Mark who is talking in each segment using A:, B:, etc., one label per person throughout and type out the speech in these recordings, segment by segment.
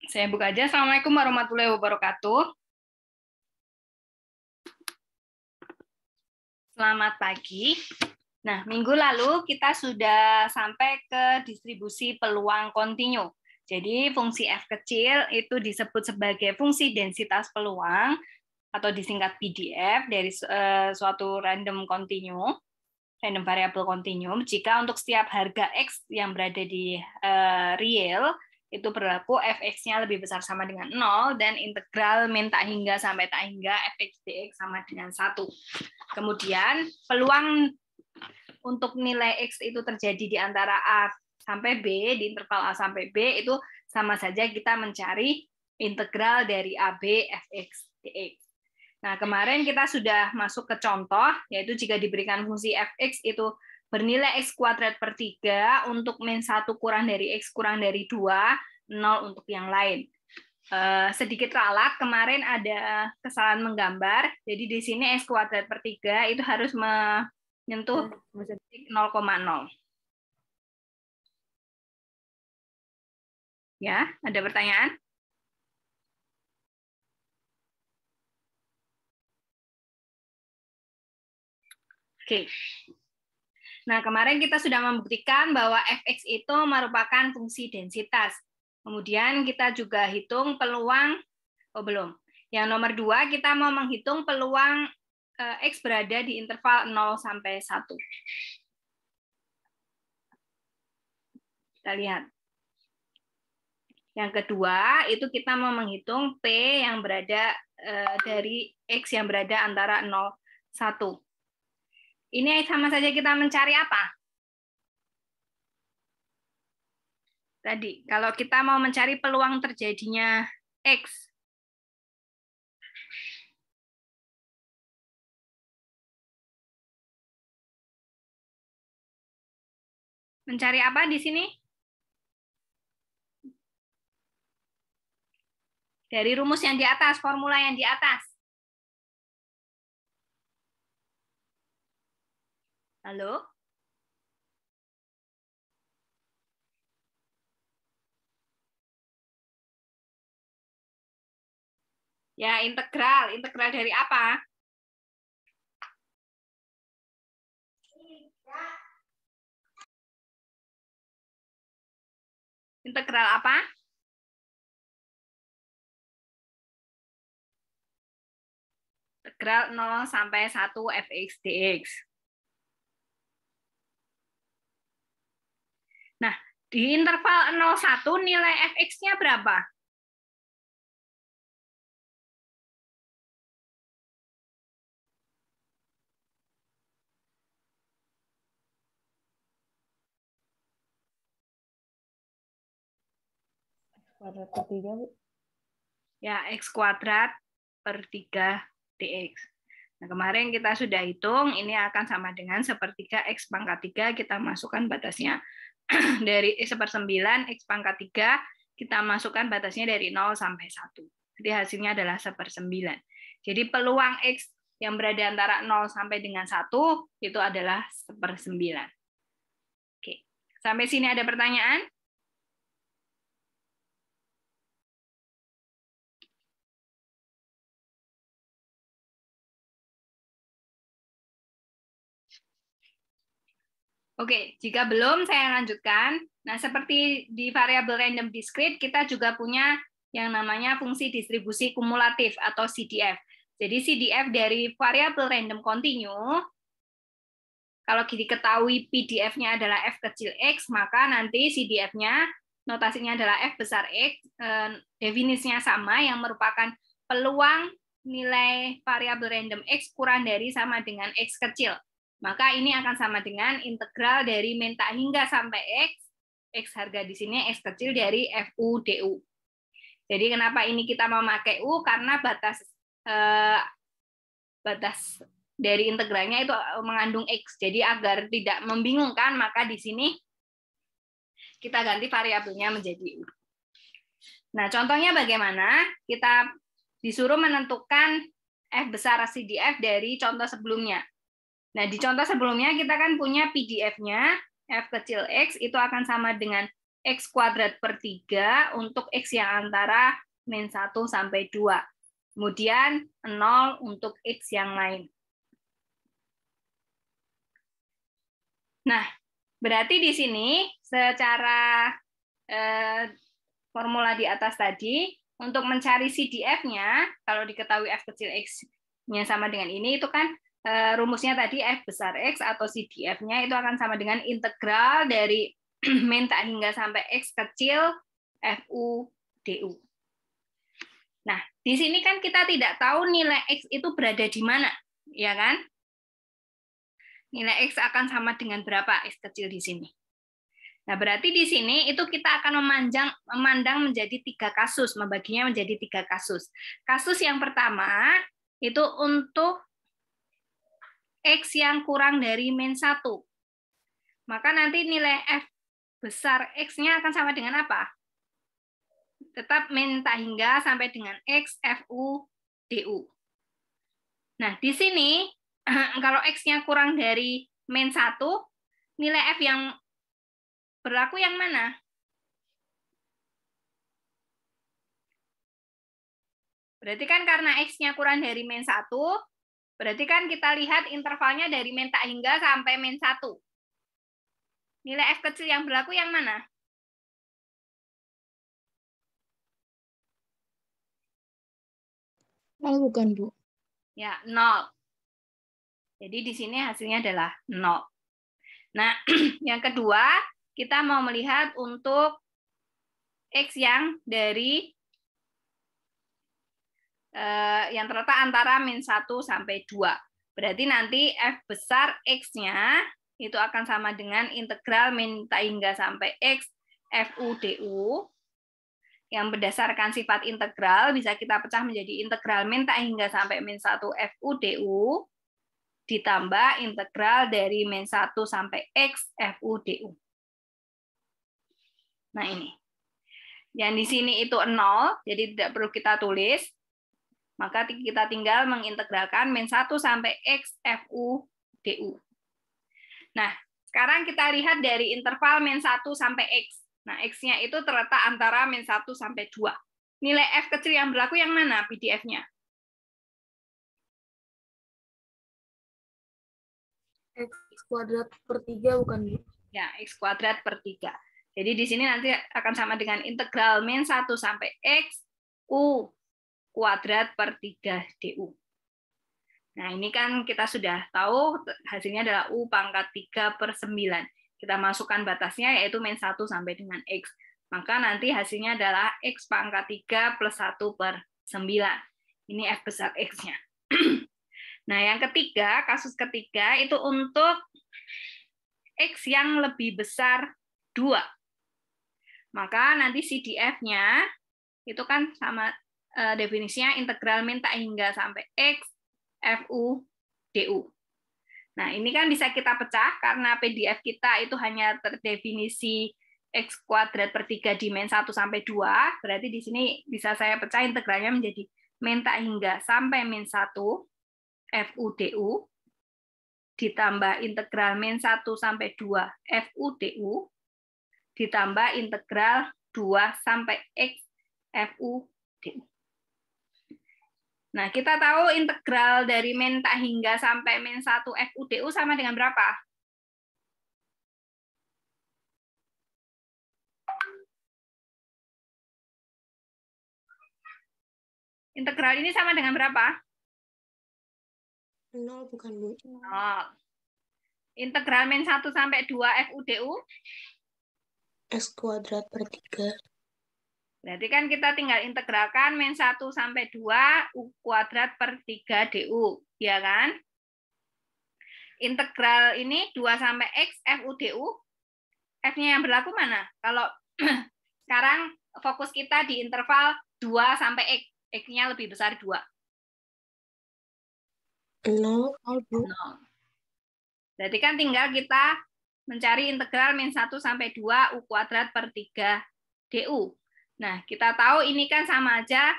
A: Saya buka aja. Assalamualaikum warahmatullahi wabarakatuh. Selamat pagi. Nah, minggu lalu kita sudah sampai ke distribusi peluang kontinu. Jadi fungsi F kecil itu disebut sebagai fungsi densitas peluang atau disingkat PDF dari suatu random variable continuum. Jika untuk setiap harga X yang berada di real, itu berlaku fx-nya lebih besar sama dengan 0 dan integral min tak hingga sampai tak hingga fx dx sama dengan 1. Kemudian peluang untuk nilai X itu terjadi di antara A sampai B, di interval A sampai B, itu sama saja kita mencari integral dari AB fx dx. Nah, kemarin kita sudah masuk ke contoh, yaitu jika diberikan fungsi fx itu bernilai x kuadrat per 3 untuk min 1 kurang dari x kurang dari 2, 0 untuk yang lain. Sedikit ralat, kemarin ada kesalahan menggambar, jadi di sini x kuadrat per 3 itu harus menyentuh 0,0. Ya, ada pertanyaan? Oke. Nah, kemarin kita sudah membuktikan bahwa fx itu merupakan fungsi densitas. Kemudian kita juga hitung peluang, belum. Yang nomor 2, kita mau menghitung peluang X berada di interval 0 sampai 1. Kita lihat. Yang kedua, itu kita mau menghitung P yang berada dari X yang berada antara 0, 1. Ini sama saja kita mencari apa? Tadi, kalau kita mau mencari peluang terjadinya X, mencari apa di sini? Dari rumus yang di atas, formula yang di atas. Halo? Ya, integral. Integral dari apa? Integral apa? Integral 0 sampai 1 fx dx. Nah, di interval 0,1 nilai fx-nya berapa?
B: Kuadrat per 3, Bu.
A: Ya, x kuadrat per 3 dx. Nah, kemarin kita sudah hitung, ini akan sama dengan sepertiga x pangkat 3, kita masukkan batasnya dari 1/9, x pangkat 3, kita masukkan batasnya dari 0 sampai 1. Jadi hasilnya adalah 1/9. Jadi peluang x yang berada antara 0 sampai dengan 1 itu adalah 1/9. Oke. Sampai sini ada pertanyaan? Oke, jika belum saya lanjutkan. Nah, seperti di variabel random discrete, kita juga punya yang namanya fungsi distribusi kumulatif atau CDF. Jadi CDF dari variabel random continue, kalau diketahui PDF-nya adalah F kecil X, maka nanti CDF-nya, notasinya adalah F besar X, definisinya sama, yang merupakan peluang nilai variabel random X kurang dari sama dengan X kecil. Maka ini akan sama dengan integral dari min tak hingga sampai X harga di sini X kecil dari FU DU. Jadi kenapa ini kita memakai U? Karena batas dari integralnya itu mengandung X. Jadi agar tidak membingungkan, maka di sini kita ganti variabelnya menjadi U. Nah, contohnya bagaimana? Kita disuruh menentukan F besar CDF dari contoh sebelumnya. Nah, di contoh sebelumnya kita kan punya PDF-nya, F kecil X itu akan sama dengan X kuadrat per 3 untuk X yang antara min 1 sampai 2. Kemudian 0 untuk X yang lain. Nah, berarti di sini secara formula di atas tadi, untuk mencari CDF-nya, kalau diketahui F kecil X-nya sama dengan ini, itu kan rumusnya tadi F besar X atau CDF-nya itu akan sama dengan integral dari min tak hingga sampai X kecil FU DU. Nah, di sini kan kita tidak tahu nilai X itu berada di mana, ya kan? Nilai X akan sama dengan berapa X kecil di sini. Nah, berarti di sini itu kita akan memandang menjadi 3 kasus, membaginya menjadi 3 kasus. Kasus yang pertama itu untuk X yang kurang dari min 1. Maka nanti nilai F besar X-nya akan sama dengan apa? Tetap min tak hingga sampai dengan X FU DU. Nah, di sini kalau X-nya kurang dari min 1, nilai F yang berlaku yang mana? Berarti kan karena X-nya kurang dari min 1, berarti kan kita lihat intervalnya dari min tak hingga sampai min 1. Nilai F kecil yang berlaku yang mana?
B: Bukan, Bu.
A: Ya, 0. Jadi di sini hasilnya adalah 0. Nah, yang kedua, kita mau melihat untuk X yang dari yang terletak antara min 1 sampai 2. Berarti nanti F besar X-nya itu akan sama dengan integral min tak hingga sampai X FU DU. Yang berdasarkan sifat integral bisa kita pecah menjadi integral min tak hingga sampai min 1 FU DU ditambah integral dari min 1 sampai X FU DU. Nah, ini. Yang di sini itu 0, jadi tidak perlu kita tulis. Maka kita tinggal mengintegralkan min 1 sampai X FU DU. Nah, sekarang kita lihat dari interval min 1 sampai X. Nah, X-nya itu terletak antara min 1 sampai 2. Nilai F kecil yang berlaku yang mana PDF-nya?
B: X kuadrat per 3 bukan, Bu?
A: Ya, X kuadrat per 3. Jadi di sini nanti akan sama dengan integral min 1 sampai X U kuadrat per 3 DU. Nah, ini kan kita sudah tahu hasilnya adalah U pangkat 3 per 9. Kita masukkan batasnya yaitu min 1 sampai dengan X. Maka nanti hasilnya adalah X pangkat 3 plus 1 per 9. Ini F besar X-nya. Nah, yang ketiga, kasus ketiga itu untuk X yang lebih besar 2. Maka nanti CDF-nya itu kan sama definisinya integral min tak hingga sampai X FU DU. Nah, ini kan bisa kita pecah karena PDF kita itu hanya terdefinisi X kuadrat per 3 di min 1 sampai 2. Berarti di sini bisa saya pecah integralnya menjadi min tak hingga sampai min 1 FU DU ditambah integral min 1 sampai 2 FU DU ditambah integral 2 sampai X FU DU. Nah, kita tahu integral dari min tak hingga sampai min 1 FU DU sama dengan berapa? Integral ini sama dengan berapa?
B: 0 bukan, Bu?
A: 0. Integral min 1 sampai 2 FU DU?
B: X kuadrat per 3.
A: Berarti kan kita tinggal integralkan min 1 sampai 2 U kuadrat per 3 DU, ya kan? Integral ini 2 sampai X FU DU, F-nya yang berlaku mana? Kalau sekarang fokus kita di interval 2 sampai X, X-nya lebih besar 2.
B: 0, Bu.
A: 0. Berarti kan tinggal kita mencari integral min 1 sampai 2 U kuadrat per 3 DU. Nah, kita tahu ini kan sama aja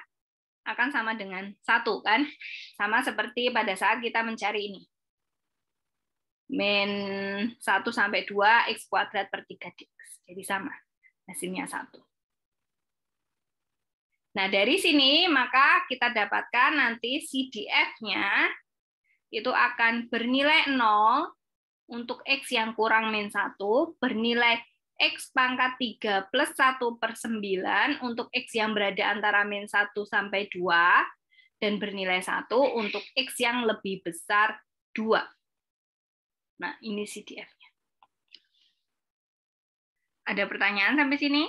A: akan sama dengan 1, kan? Sama seperti pada saat kita mencari ini. Min 1 sampai 2 X kuadrat per 3 DX. Jadi sama. Hasilnya 1. Nah, dari sini maka kita dapatkan nanti CDF-nya itu akan bernilai 0 untuk X yang kurang min 1, bernilai X pangkat 3 plus 1/9 untuk X yang berada antara min 1 sampai 2, dan bernilai 1 untuk X yang lebih besar 2. Nah, ini CDF-nya. Ada pertanyaan sampai sini?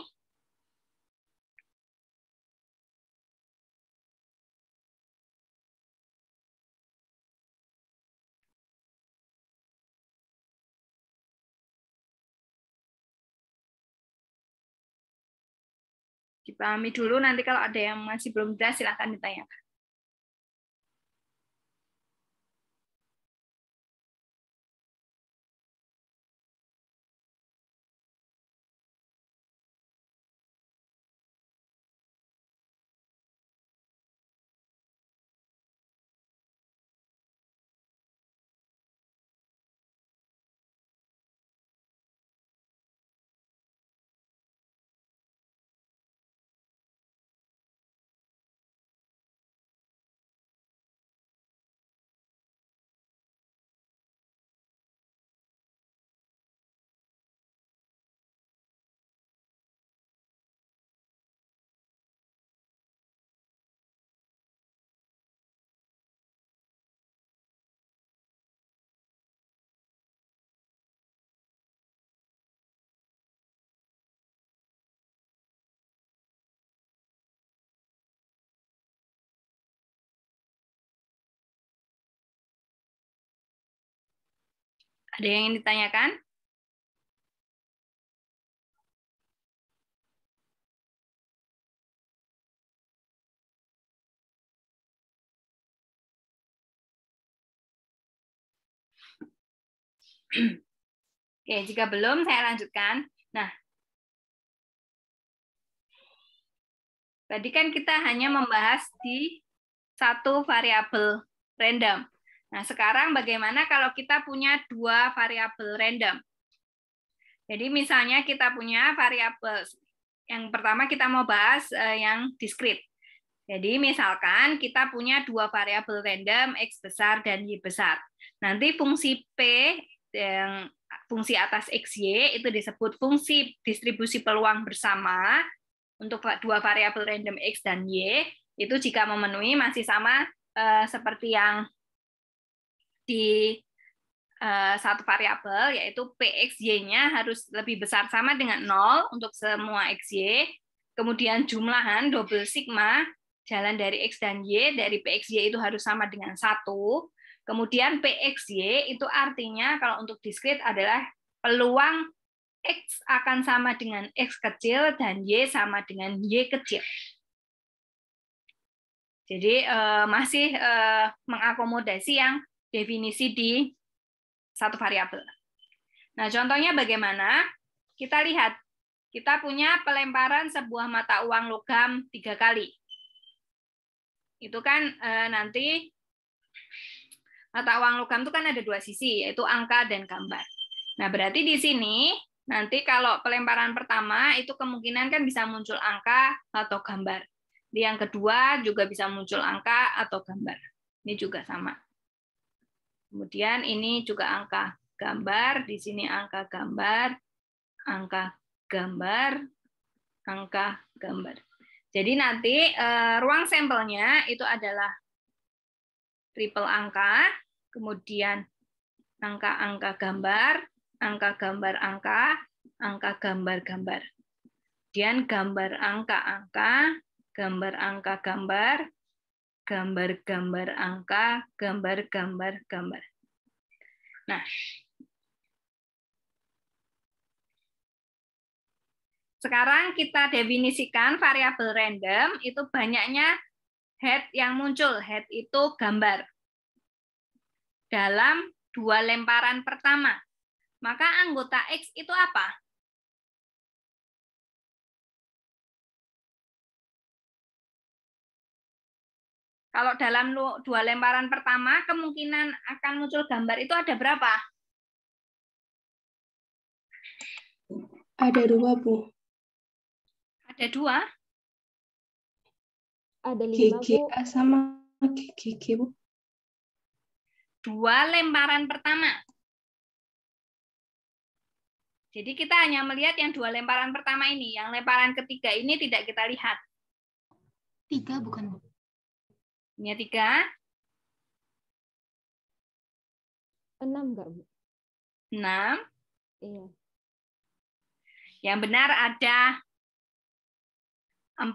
A: Dipahami dulu, nanti kalau ada yang masih belum jelas silahkan ditanyakan. Ada yang ingin ditanyakan? Oke, jika belum, saya lanjutkan. Nah, tadi kan kita hanya membahas di satu variabel random. Nah, sekarang bagaimana kalau kita punya 2 variabel random? Jadi misalnya kita punya variabel, yang pertama kita mau bahas yang discrete. Jadi misalkan kita punya 2 variabel random, X besar dan Y besar. Nanti fungsi P, yang fungsi atas XY, itu disebut fungsi distribusi peluang bersama untuk 2 variabel random X dan Y, itu jika memenuhi masih sama seperti yang di satu variabel, yaitu PXY-nya harus lebih besar sama dengan 0 untuk semua XY, kemudian jumlahan double sigma, jalan dari X dan Y, dari PXY itu harus sama dengan 1, kemudian PXY itu artinya kalau untuk discrete adalah peluang X akan sama dengan X kecil dan Y sama dengan Y kecil. Jadi masih mengakomodasi yang definisi di satu variabel. Nah, contohnya bagaimana? Kita lihat, kita punya pelemparan sebuah mata uang logam 3 kali. Itu kan nanti mata uang logam itu kan ada 2 sisi, yaitu angka dan gambar. Nah, berarti di sini nanti kalau pelemparan pertama itu kemungkinan kan bisa muncul angka atau gambar. Di yang kedua juga bisa muncul angka atau gambar. Ini juga sama. Kemudian ini juga angka gambar, di sini angka gambar, angka gambar, angka gambar. Jadi nanti ruang sampelnya itu adalah triple angka, kemudian angka-angka gambar, angka gambar angka, angka gambar gambar. Kemudian gambar angka-angka, gambar angka gambar, gambar gambar angka, gambar gambar gambar. Nah, sekarang kita definisikan variabel random itu banyaknya head yang muncul. Head itu gambar. Dalam 2 lemparan pertama. Maka anggota X itu apa? Kalau dalam 2 lemparan pertama, kemungkinan akan muncul gambar itu ada berapa?
B: Ada 2, Bu.
A: Ada 2.
B: Ada 5, Bu.
C: GGA sama GGG, Bu.
A: 2 lemparan pertama. Jadi kita hanya melihat yang 2 lemparan pertama ini. Yang lemparan ketiga ini tidak kita lihat.
B: 3 bukan, Bu.
A: Ini 3.
B: 6 enggak, Bu?
A: 6.
B: Iya.
A: Yang benar ada 4.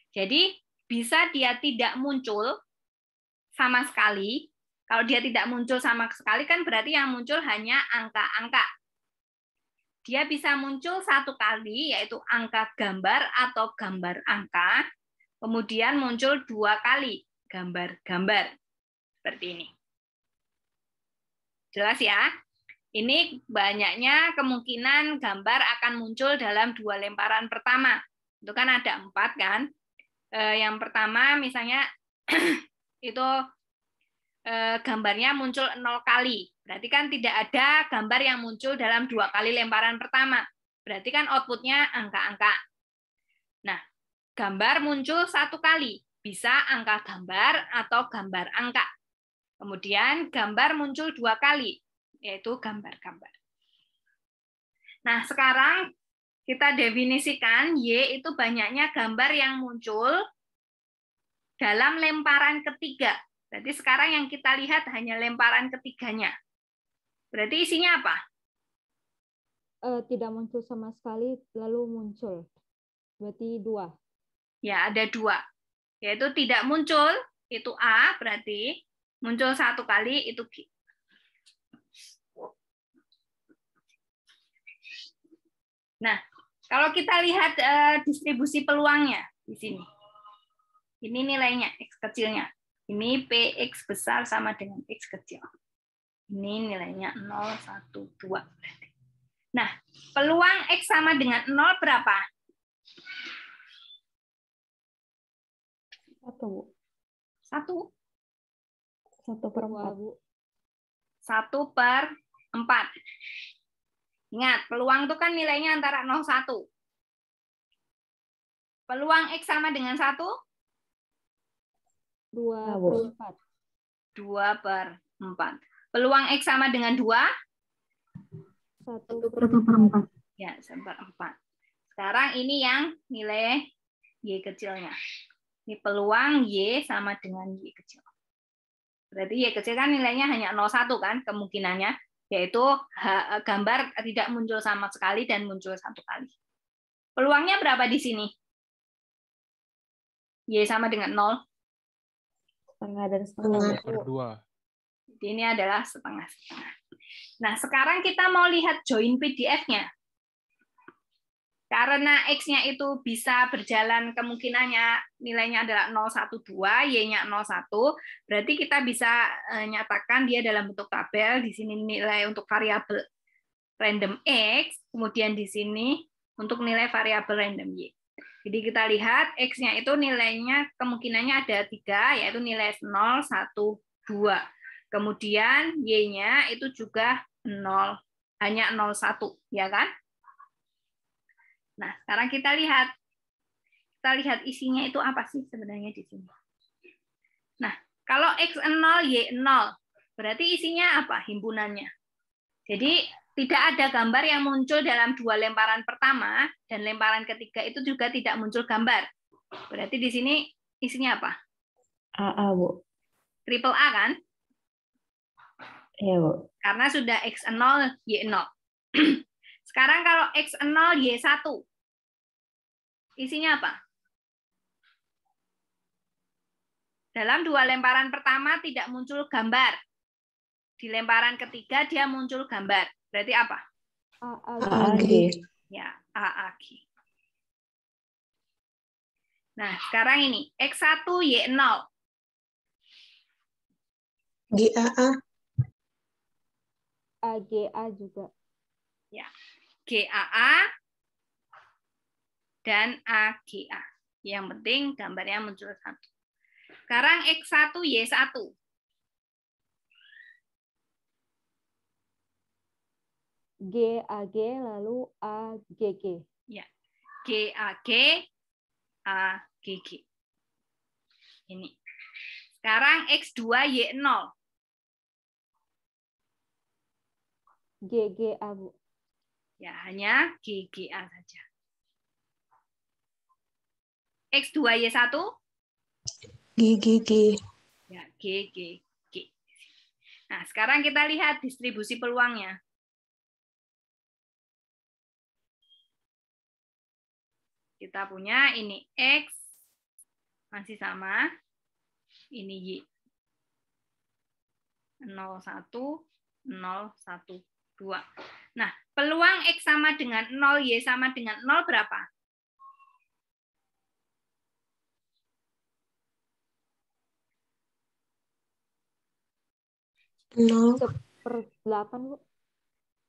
A: Jadi bisa dia tidak muncul sama sekali. Kalau dia tidak muncul sama sekali kan berarti yang muncul hanya angka-angka. Dia bisa muncul 1 kali, yaitu angka gambar atau gambar angka. Kemudian muncul 2 kali, gambar-gambar. Seperti ini. Jelas ya? Ini banyaknya kemungkinan gambar akan muncul dalam 2 lemparan pertama. Itu kan ada 4 kan? Yang pertama misalnya itu gambarnya muncul 0 kali. Berarti kan tidak ada gambar yang muncul dalam 2 kali lemparan pertama. Berarti kan outputnya angka-angka. Nah, gambar muncul 1 kali. Bisa angka gambar atau gambar angka. Kemudian gambar muncul 2 kali, yaitu gambar-gambar. Nah, sekarang kita definisikan Y itu banyaknya gambar yang muncul dalam lemparan ketiga. Berarti sekarang yang kita lihat hanya lemparan ketiganya. Berarti isinya apa?
B: Tidak muncul sama sekali, lalu muncul. Berarti 2.
A: Ya, ada 2. Yaitu tidak muncul, itu A, berarti muncul 1 kali, itu G. Nah, kalau kita lihat distribusi peluangnya di sini. Ini nilainya, X kecilnya. Ini PX besar sama dengan X kecil. Ini nilainya 0, 1, 2. Nah, peluang X sama dengan 0 berapa?
C: 1, Bu.
A: 1.
C: 1/4.
A: 1/4. Ingat, peluang itu kan nilainya antara 0, 1. Peluang X sama dengan 1?
B: 2/4.
A: 2/4. Peluang X sama dengan 2?
B: 1/4.
A: Ya, 1/4. Sekarang ini yang nilai Y kecilnya. Ini peluang Y sama dengan Y kecil. Berarti Y kecil kan nilainya hanya 0,1 kan kemungkinannya, yaitu gambar tidak muncul sama sekali dan muncul 1 kali. Peluangnya berapa di sini? Y sama dengan 0.
C: Setengah dan setengah.
D: 2/2.
A: Jadi ini adalah setengah-setengah. Nah, sekarang kita mau lihat join PDF-nya. Karena X-nya itu bisa berjalan kemungkinannya nilainya adalah 012, Y-nya 01, berarti kita bisa nyatakan dia dalam bentuk tabel. Di sini nilai untuk variabel random X, kemudian di sini untuk nilai variabel random Y. Jadi kita lihat X-nya itu nilainya kemungkinannya ada 3, yaitu nilai 0, 1, 2. Kemudian Y-nya itu juga 0, hanya 01, ya kan? Nah, sekarang kita lihat isinya itu apa sih sebenarnya di sini. Nah, kalau X0, Y0, berarti isinya apa? Himpunannya. Jadi, tidak ada gambar yang muncul dalam 2 lemparan pertama, dan lemparan ketiga itu juga tidak muncul gambar. Berarti di sini isinya apa?
C: AA, Bu.
A: Triple A kan?
C: Iya, Bu.
A: Karena sudah X0, Y0. Sekarang kalau X0, Y1, isinya apa? Dalam 2 lemparan pertama tidak muncul gambar. Di lemparan ketiga dia muncul gambar. Berarti apa?
C: AAG.
A: Ya, AAG. Nah, sekarang ini X1, Y0.
E: GAA.
B: AGA juga.
A: Ya, GAA dan AGA. Yang penting gambarnya muncul 1. Sekarang X1, Y1.
B: GAG lalu AGG.
A: Ya. GAG, AGG. Ini. Sekarang X2Y0.
C: GGA, Bu.
A: Ya, hanya GGA saja. X2Y1.
E: GGG.
A: Ya, GGG. Nah, sekarang kita lihat distribusi peluangnya. Kita punya ini X masih sama, ini Y. 0, 1, 0, 1, 2. Nah, peluang X sama dengan 0, Y sama dengan 0 berapa?
E: Nol.
C: 1/8, Bu.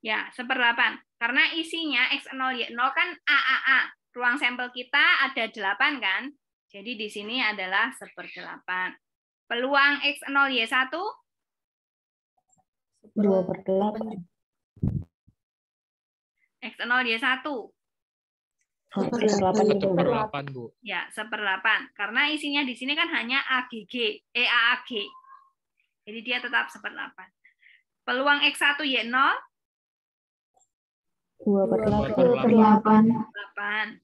A: Ya, 1/8. Karena isinya X0, Y0 kan AAA. Ruang sampel kita ada 8 kan? Jadi di sini adalah 1/8. Peluang X0, Y1?
C: 2/8.
A: X0, Y1?
C: 1/8,
D: Bu.
A: Ya, 1/8. Karena isinya di sini kan hanya AAG. Jadi dia tetap 1/8. Peluang X1, Y0?
C: 2/8.
A: 8.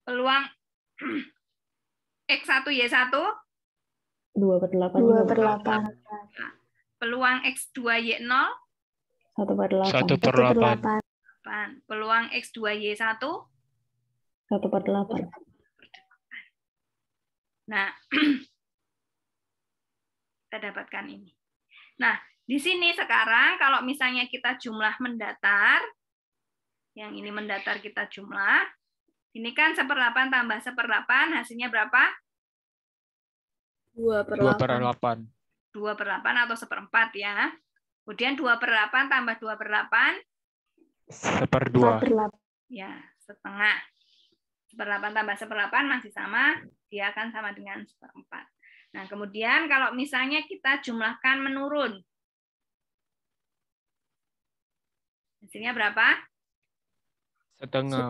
A: Peluang X1, Y1?
C: 2/8.
A: Peluang X2, Y0?
C: 1/8.
D: 1/8.
A: 8. Peluang X2, Y1?
C: 1/8.
A: Nah, kita dapatkan ini. Nah, di sini sekarang kalau misalnya kita jumlah mendatar, yang ini mendatar kita jumlah, ini kan 1/8 tambah 1/8, hasilnya berapa?
B: 2/8.
A: 2/8 atau 1/4 ya. Kemudian 2/8 tambah 2/8,
D: 1/2.
A: ya, setengah. 1/8 tambah 1/8 masih sama, dia akan sama dengan 1/4. Nah, kemudian kalau misalnya kita jumlahkan menurun, hasilnya berapa?
D: Setengah.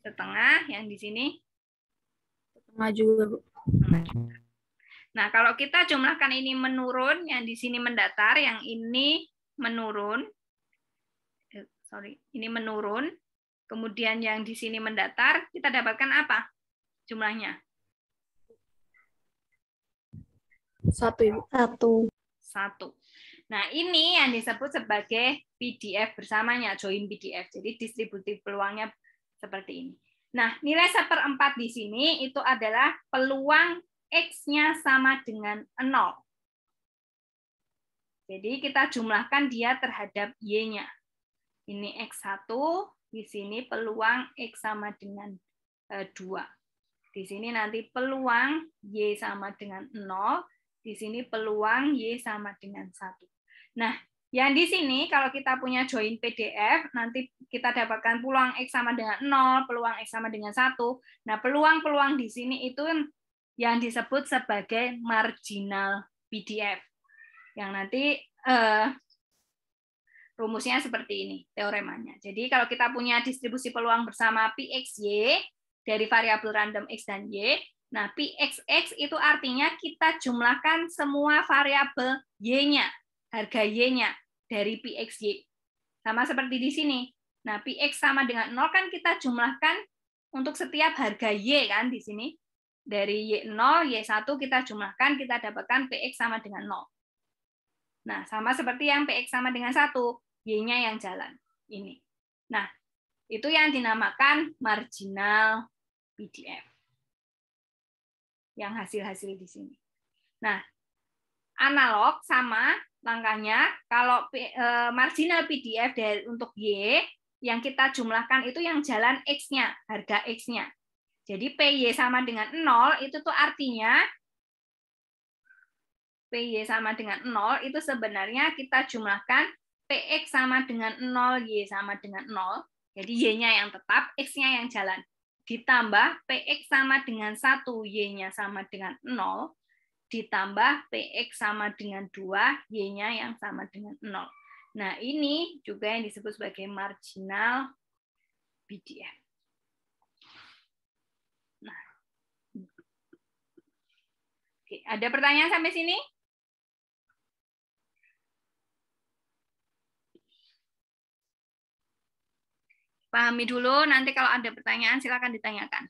A: Setengah, yang di sini.
B: Setengah juga, Bu.
A: Nah, kalau kita jumlahkan ini menurun, yang di sini mendatar, yang ini menurun. Ini menurun. Kemudian yang di sini mendatar, kita dapatkan apa jumlahnya?
B: 1, Ibu.
A: 1. Nah, ini yang disebut sebagai PDF bersamanya, join PDF. Jadi distributif peluangnya seperti ini. Nah, nilai 1/4 di sini itu adalah peluang X-nya sama dengan 0. Jadi kita jumlahkan dia terhadap Y-nya. Ini X1, di sini peluang X sama dengan 2. Di sini nanti peluang Y sama dengan 0, di sini peluang Y sama dengan 1. Nah, yang di sini kalau kita punya join PDF, nanti kita dapatkan peluang X sama dengan 0, peluang X sama dengan 1. Nah, peluang-peluang di sini itu yang disebut sebagai marginal PDF. Yang nanti rumusnya seperti ini, teoremanya. Jadi kalau kita punya distribusi peluang bersama PXY dari variabel random X dan Y, nah PXX itu artinya kita jumlahkan semua variabel Y-nya, harga Y-nya dari PXY. Sama seperti di sini. Nah, PX sama dengan 0 kan kita jumlahkan untuk setiap harga Y kan di sini. Dari Y0, Y1 kita jumlahkan, kita dapatkan PX sama dengan 0. Nah, sama seperti yang PX sama dengan 1, Y-nya yang jalan. Ini. Nah, itu yang dinamakan marginal PDF. Yang hasil-hasil di sini. Nah, analog sama langkahnya, kalau marginal PDF untuk Y, yang kita jumlahkan itu yang jalan X-nya, harga X-nya. Jadi PY sama dengan 0, itu tuh artinya PY sama dengan 0, itu sebenarnya kita jumlahkan PX sama dengan 0, Y sama dengan 0. Jadi Y-nya yang tetap, X-nya yang jalan. Ditambah PX sama dengan 1, Y-nya sama dengan 0. Ditambah PX sama dengan 2, Y-nya yang sama dengan 0. Nah, ini juga yang disebut sebagai marginal PDF. Ada pertanyaan sampai sini? Pahami dulu, nanti kalau ada pertanyaan silakan ditanyakan.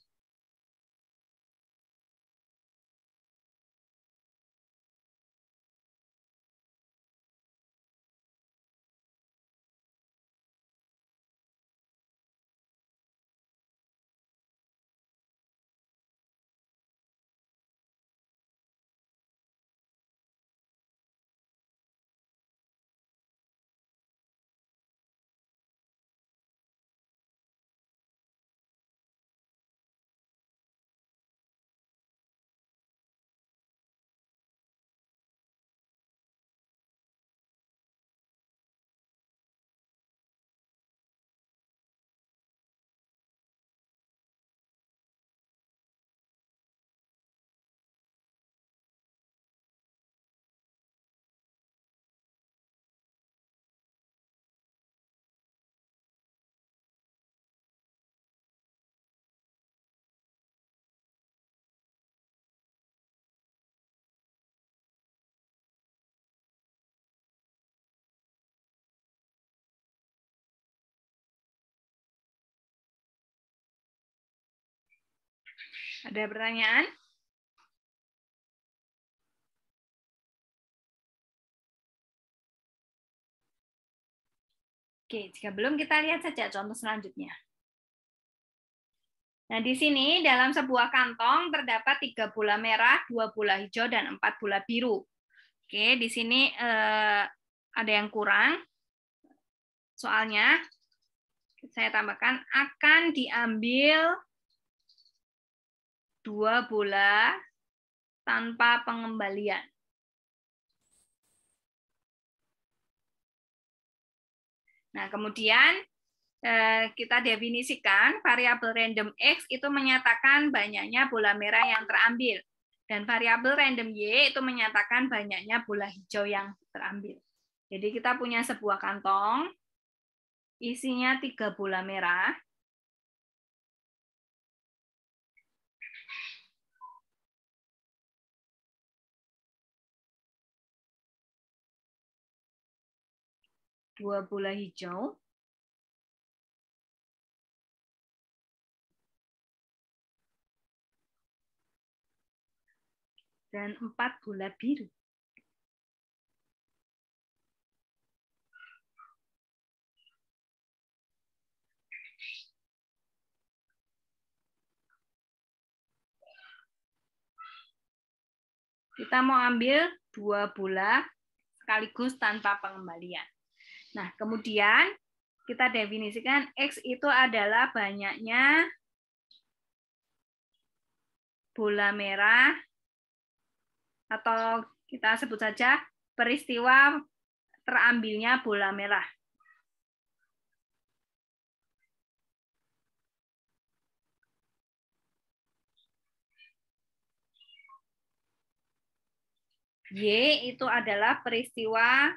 A: Ada pertanyaan? Oke, jika belum kita lihat saja contoh selanjutnya. Nah, di sini dalam sebuah kantong terdapat 3 bola merah, 2 bola hijau, dan 4 bola biru. Oke, di sini ada yang kurang. Soalnya, saya tambahkan, akan diambil 2 bola tanpa pengembalian. Nah, kemudian kita definisikan variabel random X itu menyatakan banyaknya bola merah yang terambil. Dan variabel random Y itu menyatakan banyaknya bola hijau yang terambil. Jadi kita punya sebuah kantong, isinya 3 bola merah. Dua bola hijau. Dan 4 bola biru. Kita mau ambil 2 bola sekaligus tanpa pengembalian. Nah, kemudian kita definisikan X itu adalah banyaknya bola merah, atau kita sebut saja peristiwa terambilnya bola merah. Y itu adalah peristiwa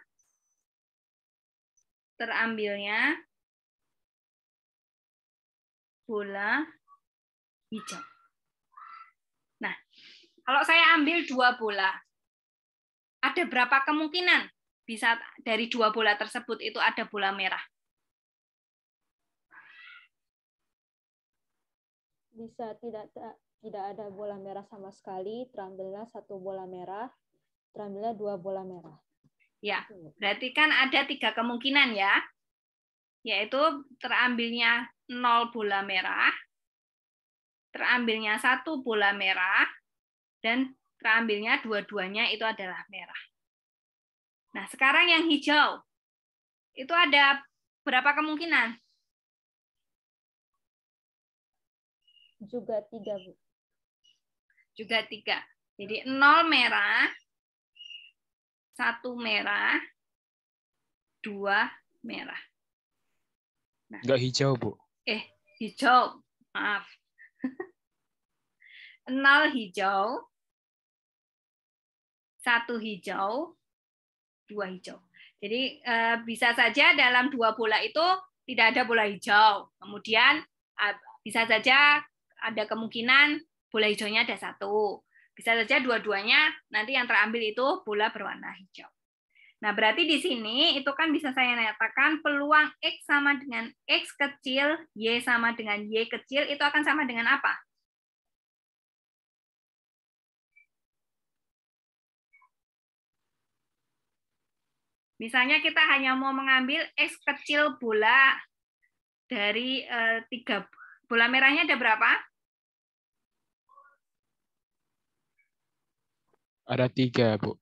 A: terambilnya bola hijau. Nah, kalau saya ambil 2 bola, ada berapa kemungkinan bisa dari 2 bola tersebut itu ada bola merah?
C: Bisa tidak ada bola merah sama sekali, terambilnya 1 bola merah, terambilnya 2 bola merah.
A: Ya, berarti kan ada 3 kemungkinan ya, yaitu terambilnya 0 bola merah, terambilnya 1 bola merah, dan terambilnya dua-duanya itu adalah merah. Nah, sekarang yang hijau, itu ada berapa kemungkinan?
C: Juga 3, Bu.
A: Juga 3. Jadi 0 merah, 1 merah, 2 merah. Nah,
D: Enggak hijau, Bu.
A: Hijau, maaf. 0 hijau, 1 hijau, 2 hijau. Jadi bisa saja dalam 2 bola itu tidak ada bola hijau. Kemudian bisa saja ada kemungkinan bola hijaunya ada 1. Bisa saja dua-duanya nanti yang terambil itu bola berwarna hijau. Nah, berarti di sini itu kan bisa saya nyatakan peluang X sama dengan X kecil, Y sama dengan Y kecil, itu akan sama dengan apa? Misalnya kita hanya mau mengambil X kecil bola dari 3. Bola merahnya ada berapa?
D: Ada 3, Bu.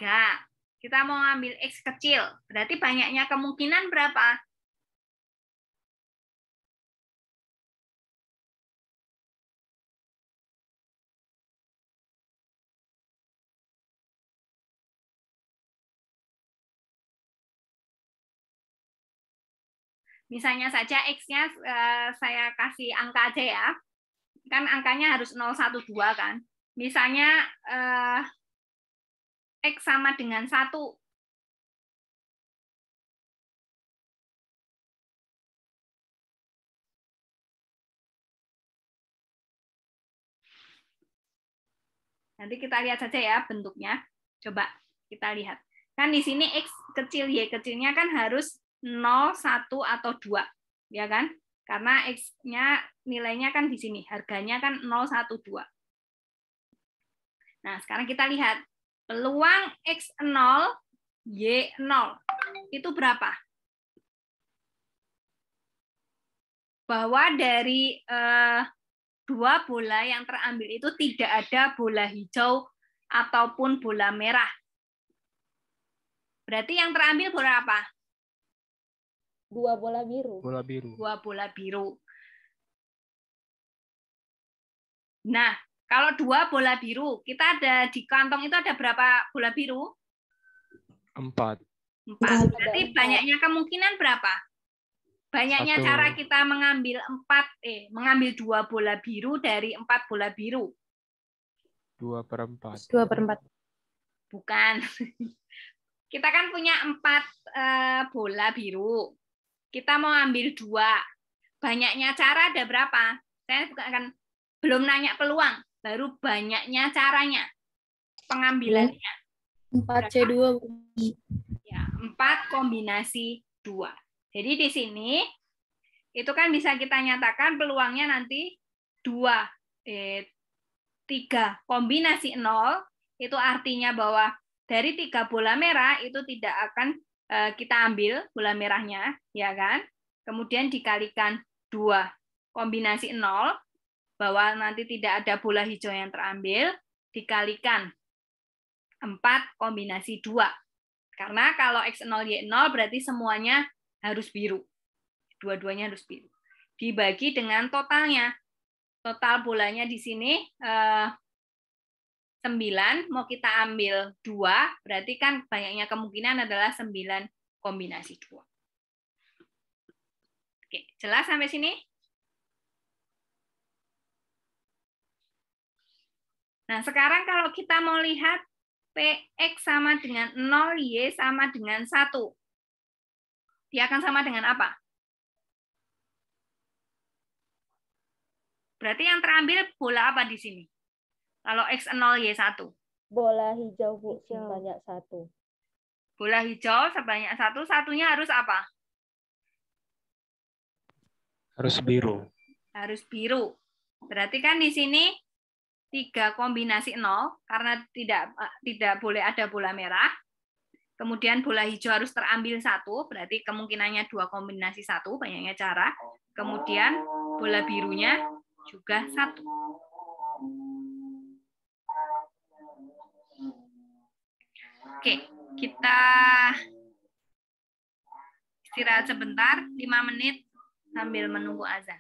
A: 3. Kita mau ambil X kecil, berarti banyaknya kemungkinan berapa? Misalnya saja X-nya saya kasih angka aja ya. Kan angkanya harus 0, 1, 2 kan. Misalnya X sama dengan 1. Nanti kita lihat saja ya bentuknya. Coba kita lihat. Kan di sini X kecil, Y kecilnya kan harus 0, 1, atau 2. Ya kan? Karena X-nya nilainya kan di sini. Harganya kan 0, 1, 2. Nah, sekarang kita lihat. Peluang X 0, Y 0. Itu berapa? Bahwa dari 2 bola yang terambil itu tidak ada bola hijau ataupun bola merah. Berarti yang terambil bola apa?
C: 2 bola biru.
D: Bola biru.
A: 2 bola biru. Nah, kalau 2 bola biru, kita ada di kantong itu ada berapa bola biru?
D: 4.
A: 4. Berarti banyaknya kemungkinan berapa? Banyaknya
D: 1.
A: cara kita mengambil 2 bola biru dari 4 bola biru.
D: 2/4.
E: 2/4.
A: Bukan. Kita kan punya 4 bola biru. Kita mau ambil 2. Banyaknya cara ada berapa? Saya akan belum nanya peluang, baru banyaknya caranya. Pengambilannya.
B: 4C2.
A: Ya, 4 kombinasi 2. Jadi di sini itu kan bisa kita nyatakan peluangnya nanti 3 kombinasi 0, itu artinya bahwa dari 3 bola merah itu tidak akan kita ambil bola merahnya, ya kan? Kemudian dikalikan 2 kombinasi 0, bahwa nanti tidak ada bola hijau yang terambil, dikalikan 4 kombinasi 2. Karena kalau X0, Y0 berarti semuanya harus biru. Dua-duanya harus biru. Dibagi dengan totalnya. Total bolanya di sini 9, mau kita ambil 2, berarti kan banyaknya kemungkinan adalah 9 kombinasi 2. Oke, jelas sampai sini? Nah, sekarang kalau kita mau lihat PX sama dengan 0, Y sama dengan 1. Dia akan sama dengan apa? Berarti yang terambil bola apa di sini? Kalau X0, Y1.
C: Bola hijau, Bu, sebanyak 1.
A: Bola hijau sebanyak 1, satunya harus apa?
D: Harus biru.
A: Harus biru. Berarti kan di sini 3 kombinasi 0, karena tidak boleh ada bola merah. Kemudian bola hijau harus terambil 1, berarti kemungkinannya 2 kombinasi 1, banyaknya cara. Kemudian bola birunya juga 1. Oke, kita istirahat sebentar, 5 menit sambil menunggu azan.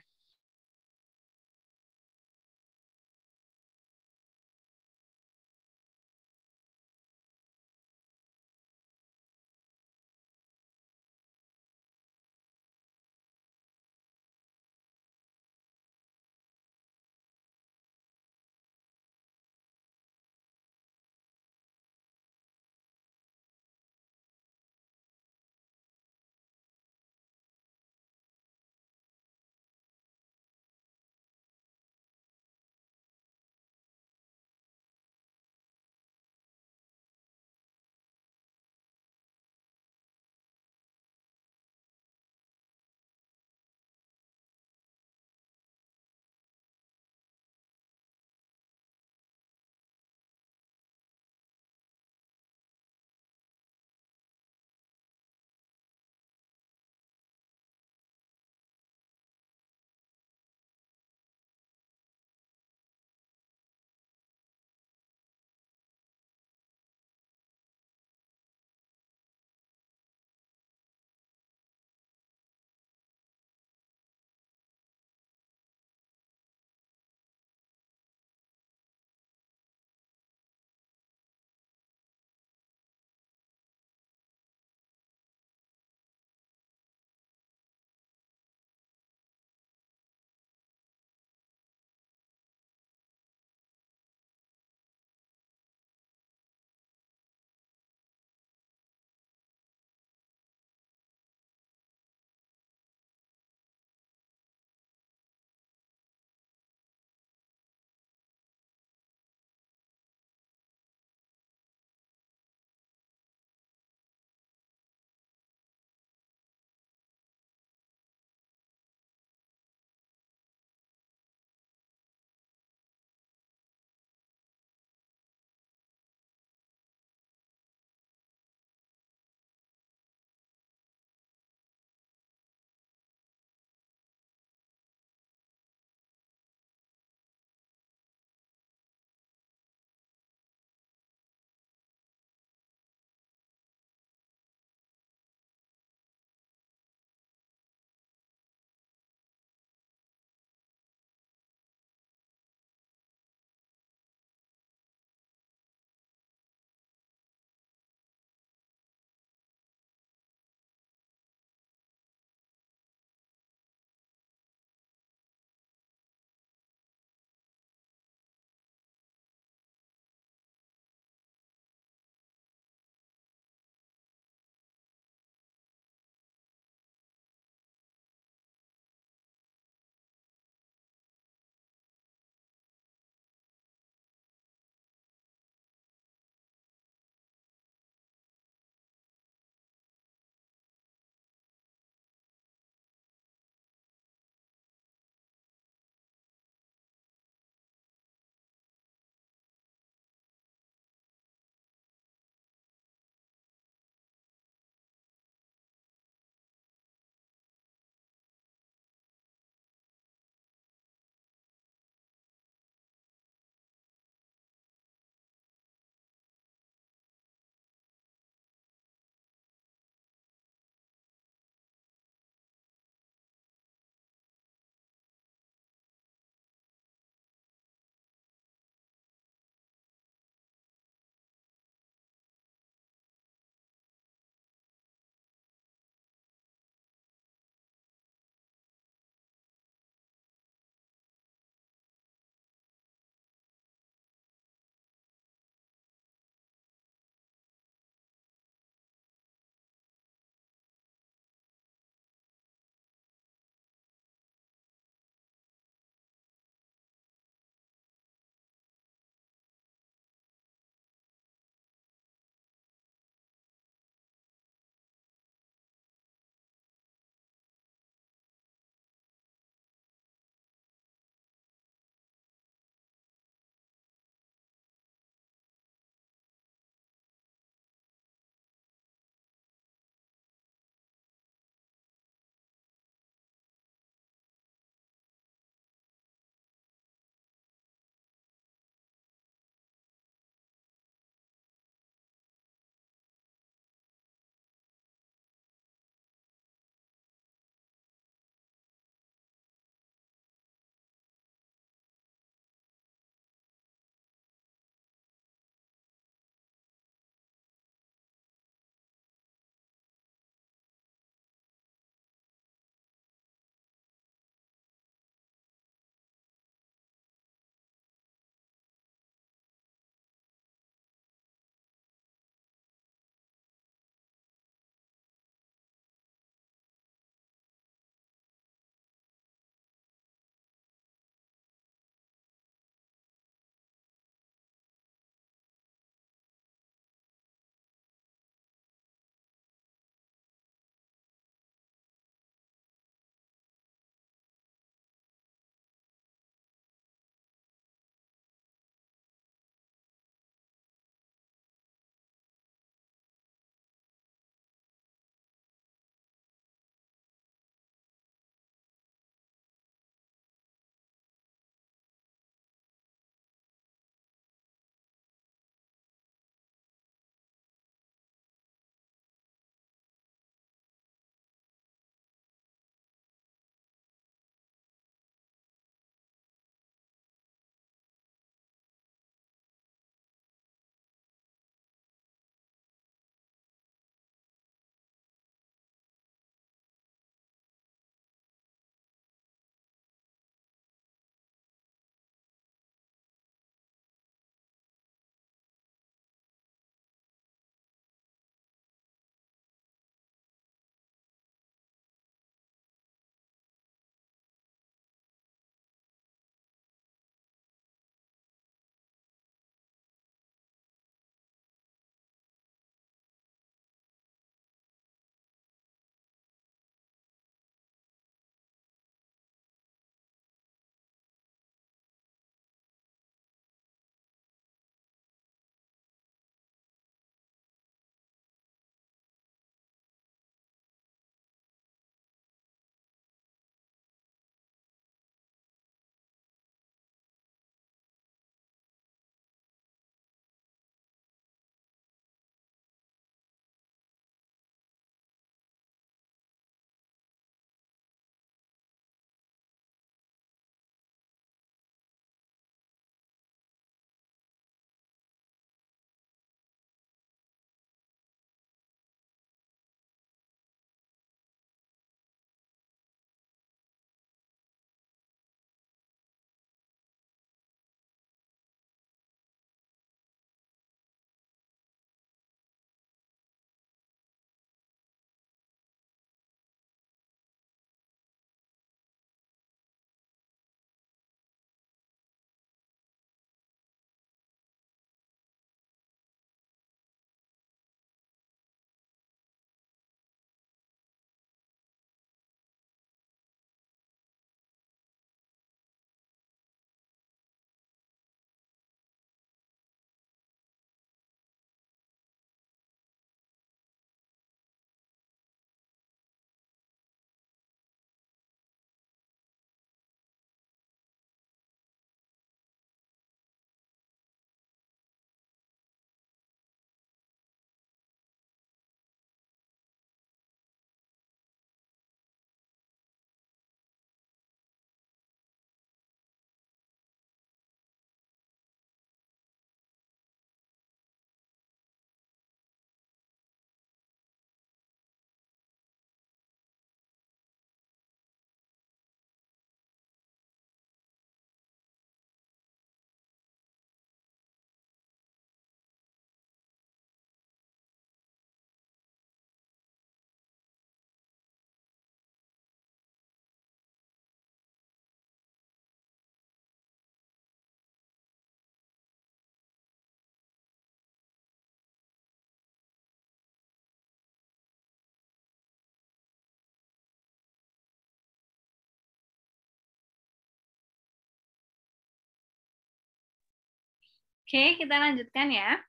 A: Oke, kita lanjutkan ya.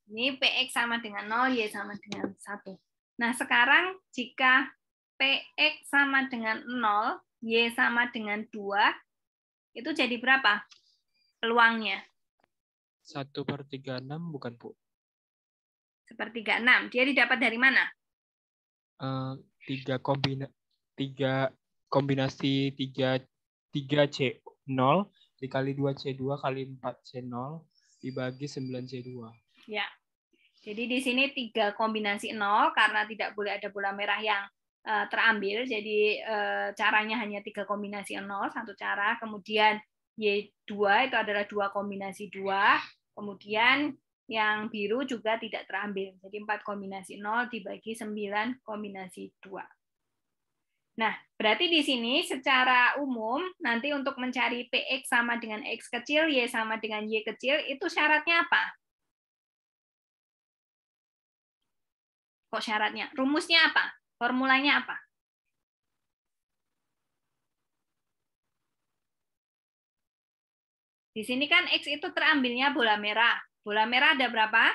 A: Ini PX sama dengan 0, Y sama dengan 1. Nah, sekarang jika PX sama dengan 0, Y sama dengan 2, itu jadi berapa peluangnya?
D: 1/36 bukan, Bu?
A: Sepertiga 6. Dia didapat dari mana?
D: Tiga kombinasi 3C0 dikali 2C2 kali 4C0 dibagi 9C2.
A: Ya. Jadi di sini 3 kombinasi 0 karena tidak boleh ada bola merah yang terambil. Jadi caranya hanya 3 kombinasi 0, satu cara. Kemudian Y2 itu adalah 2 kombinasi 2. Kemudian yang biru juga tidak terambil. Jadi 4 kombinasi 0 dibagi 9 kombinasi 2. Nah, berarti di sini secara umum nanti untuk mencari PX sama dengan X kecil, Y sama dengan Y kecil, itu syaratnya apa? Kok syaratnya? Rumusnya apa? Formulanya apa? Di sini kan X itu terambilnya bola merah. Bola merah ada berapa?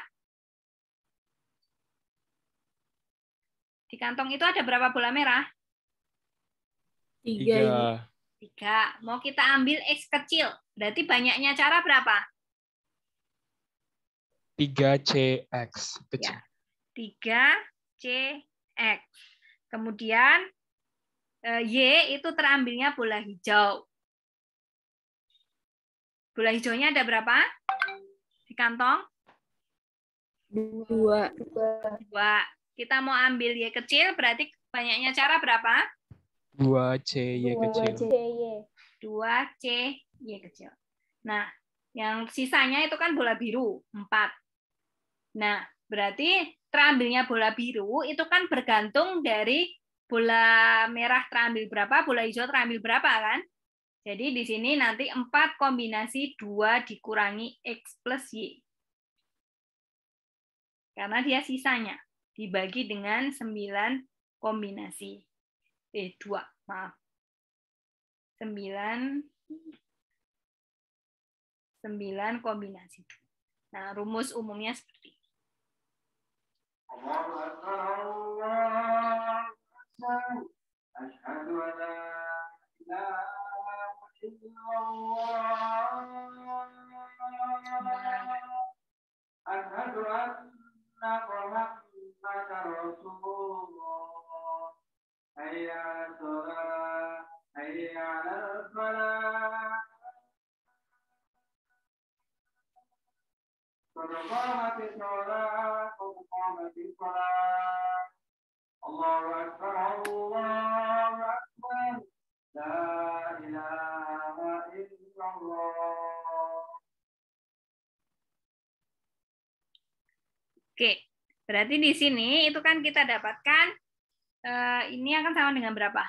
A: Di kantong itu ada berapa bola merah?
B: 3 Ibu.
A: 3. Mau kita ambil X kecil. Berarti banyaknya cara berapa?
D: 3CX kecil.
A: Ya. 3CX. Kemudian Y itu terambilnya bola hijau. Bola hijaunya ada berapa? Di kantong?
B: 2.
A: 2. Kita mau ambil Y kecil, berarti banyaknya cara berapa?
D: 2CY kecil.
A: 2CY kecil. Nah, yang sisanya itu kan bola biru, 4. Nah, berarti terambilnya bola biru itu kan bergantung dari bola merah terambil berapa, bola hijau terambil berapa kan? Jadi di sini nanti 4 kombinasi 2 dikurangi X plus Y. Karena dia sisanya dibagi dengan 9 kombinasi. 2, maaf. 9 kombinasi. Nah, rumus umumnya seperti ini. Oke, berarti di sini itu kan kita dapatkan ini akan sama dengan berapa?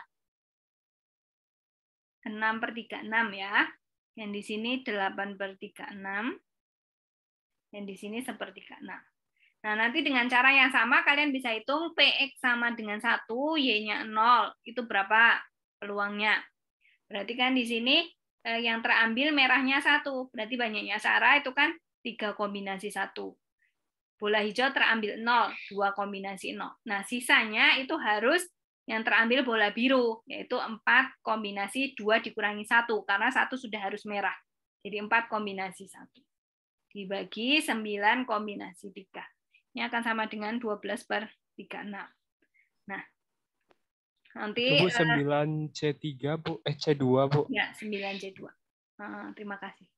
A: 6/36 ya. Yang di sini 8/36. Yang di sini 1/36. Nah, nanti dengan cara yang sama kalian bisa hitung PX sama dengan 1, Y-nya 0. Itu berapa peluangnya? Berarti kan di sini yang terambil merahnya 1. Berarti banyaknya cara itu kan 3 kombinasi 1. Bola hijau terambil 0, 2 kombinasi 0. Nah, sisanya itu harus yang terambil bola biru, yaitu 4 kombinasi 2 dikurangi 1, karena 1 sudah harus merah. Jadi 4 kombinasi 1. Dibagi 9 kombinasi 3. Ini akan sama dengan 12/36. Nah, nanti...
D: Itu, Bu, 9C3, Bu. C2, Bu.
A: Ya, 9C2. Terima kasih.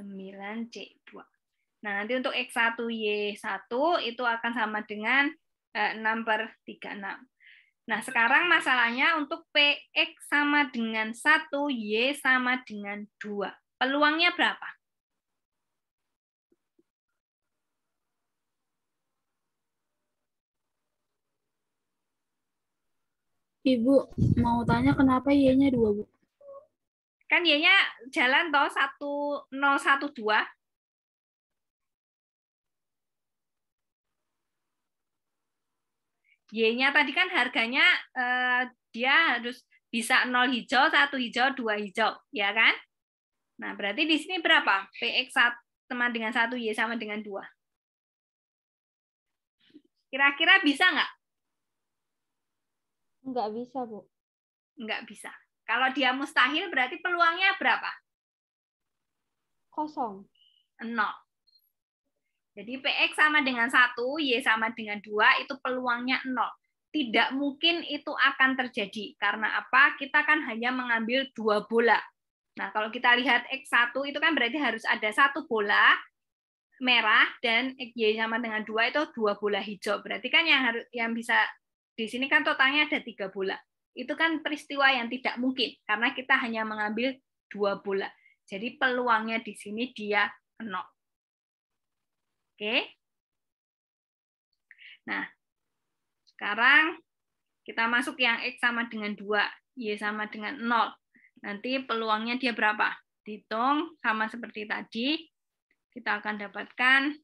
A: 9C2. Nah, nanti untuk X1, Y1 itu akan sama dengan 6/36. Nah, sekarang masalahnya untuk PX sama dengan 1, Y sama dengan 2. Peluangnya berapa?
B: Ibu mau tanya kenapa Y-nya 2, Bu?
A: Kan Y-nya jalan toh 1012. Y-nya tadi kan harganya dia harus Bisa 0 hijau, 1 hijau, 2 hijau, ya kan? Nah, berarti di sini berapa? PX sama dengan 1, Y sama dengan 2. Kira-kira bisa nggak?
C: Nggak bisa, Bu.
A: Nggak bisa. Kalau dia mustahil, berarti peluangnya berapa?
C: Kosong.
A: 0. Jadi PX sama dengan 1, Y sama dengan 2, itu peluangnya 0. Tidak mungkin itu akan terjadi. Karena apa? Kita kan hanya mengambil 2 bola. Nah, kalau kita lihat X1 itu kan berarti harus ada 1 bola merah dan Y sama dengan 2 itu 2 bola hijau. Berarti kan yang bisa di sini kan totalnya ada 3 bola. Itu kan peristiwa yang tidak mungkin karena kita hanya mengambil 2 bola. Jadi peluangnya di sini dia 0. Oke. Nah, sekarang kita masuk yang X sama dengan 2, Y sama dengan 0. Nanti peluangnya dia berapa? Dihitung sama seperti tadi. Kita akan dapatkan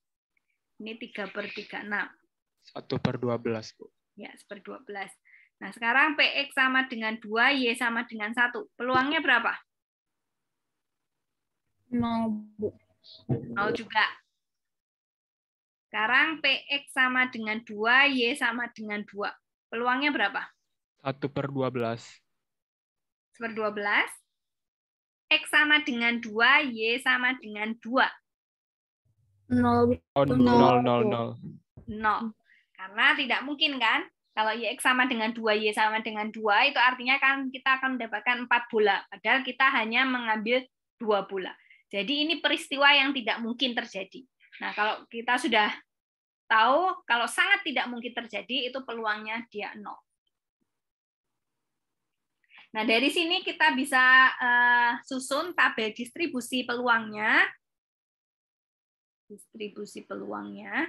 A: ini 3/36.
D: 1/12, Bu.
A: Ya, 1/12. Nah, sekarang PX sama dengan 2, Y sama dengan 1. Peluangnya berapa?
B: 0, Bu.
A: 0 juga. Sekarang PX sama dengan 2, Y sama dengan 2. Peluangnya berapa?
D: 1/12.
A: 1/12. X sama dengan 2, Y sama dengan 2.
B: 0, Bu.
D: Oh, 0, 0, 0.
A: 0. Karena tidak mungkin kan? Kalau YX sama dengan 2, Y sama dengan 2, itu artinya kan kita akan mendapatkan 4 bola. Padahal kita hanya mengambil 2 bola. Jadi ini peristiwa yang tidak mungkin terjadi. Nah, kalau kita sudah tahu, kalau sangat tidak mungkin terjadi, itu peluangnya dia 0. Nah, dari sini kita bisa susun tabel distribusi peluangnya. Distribusi peluangnya.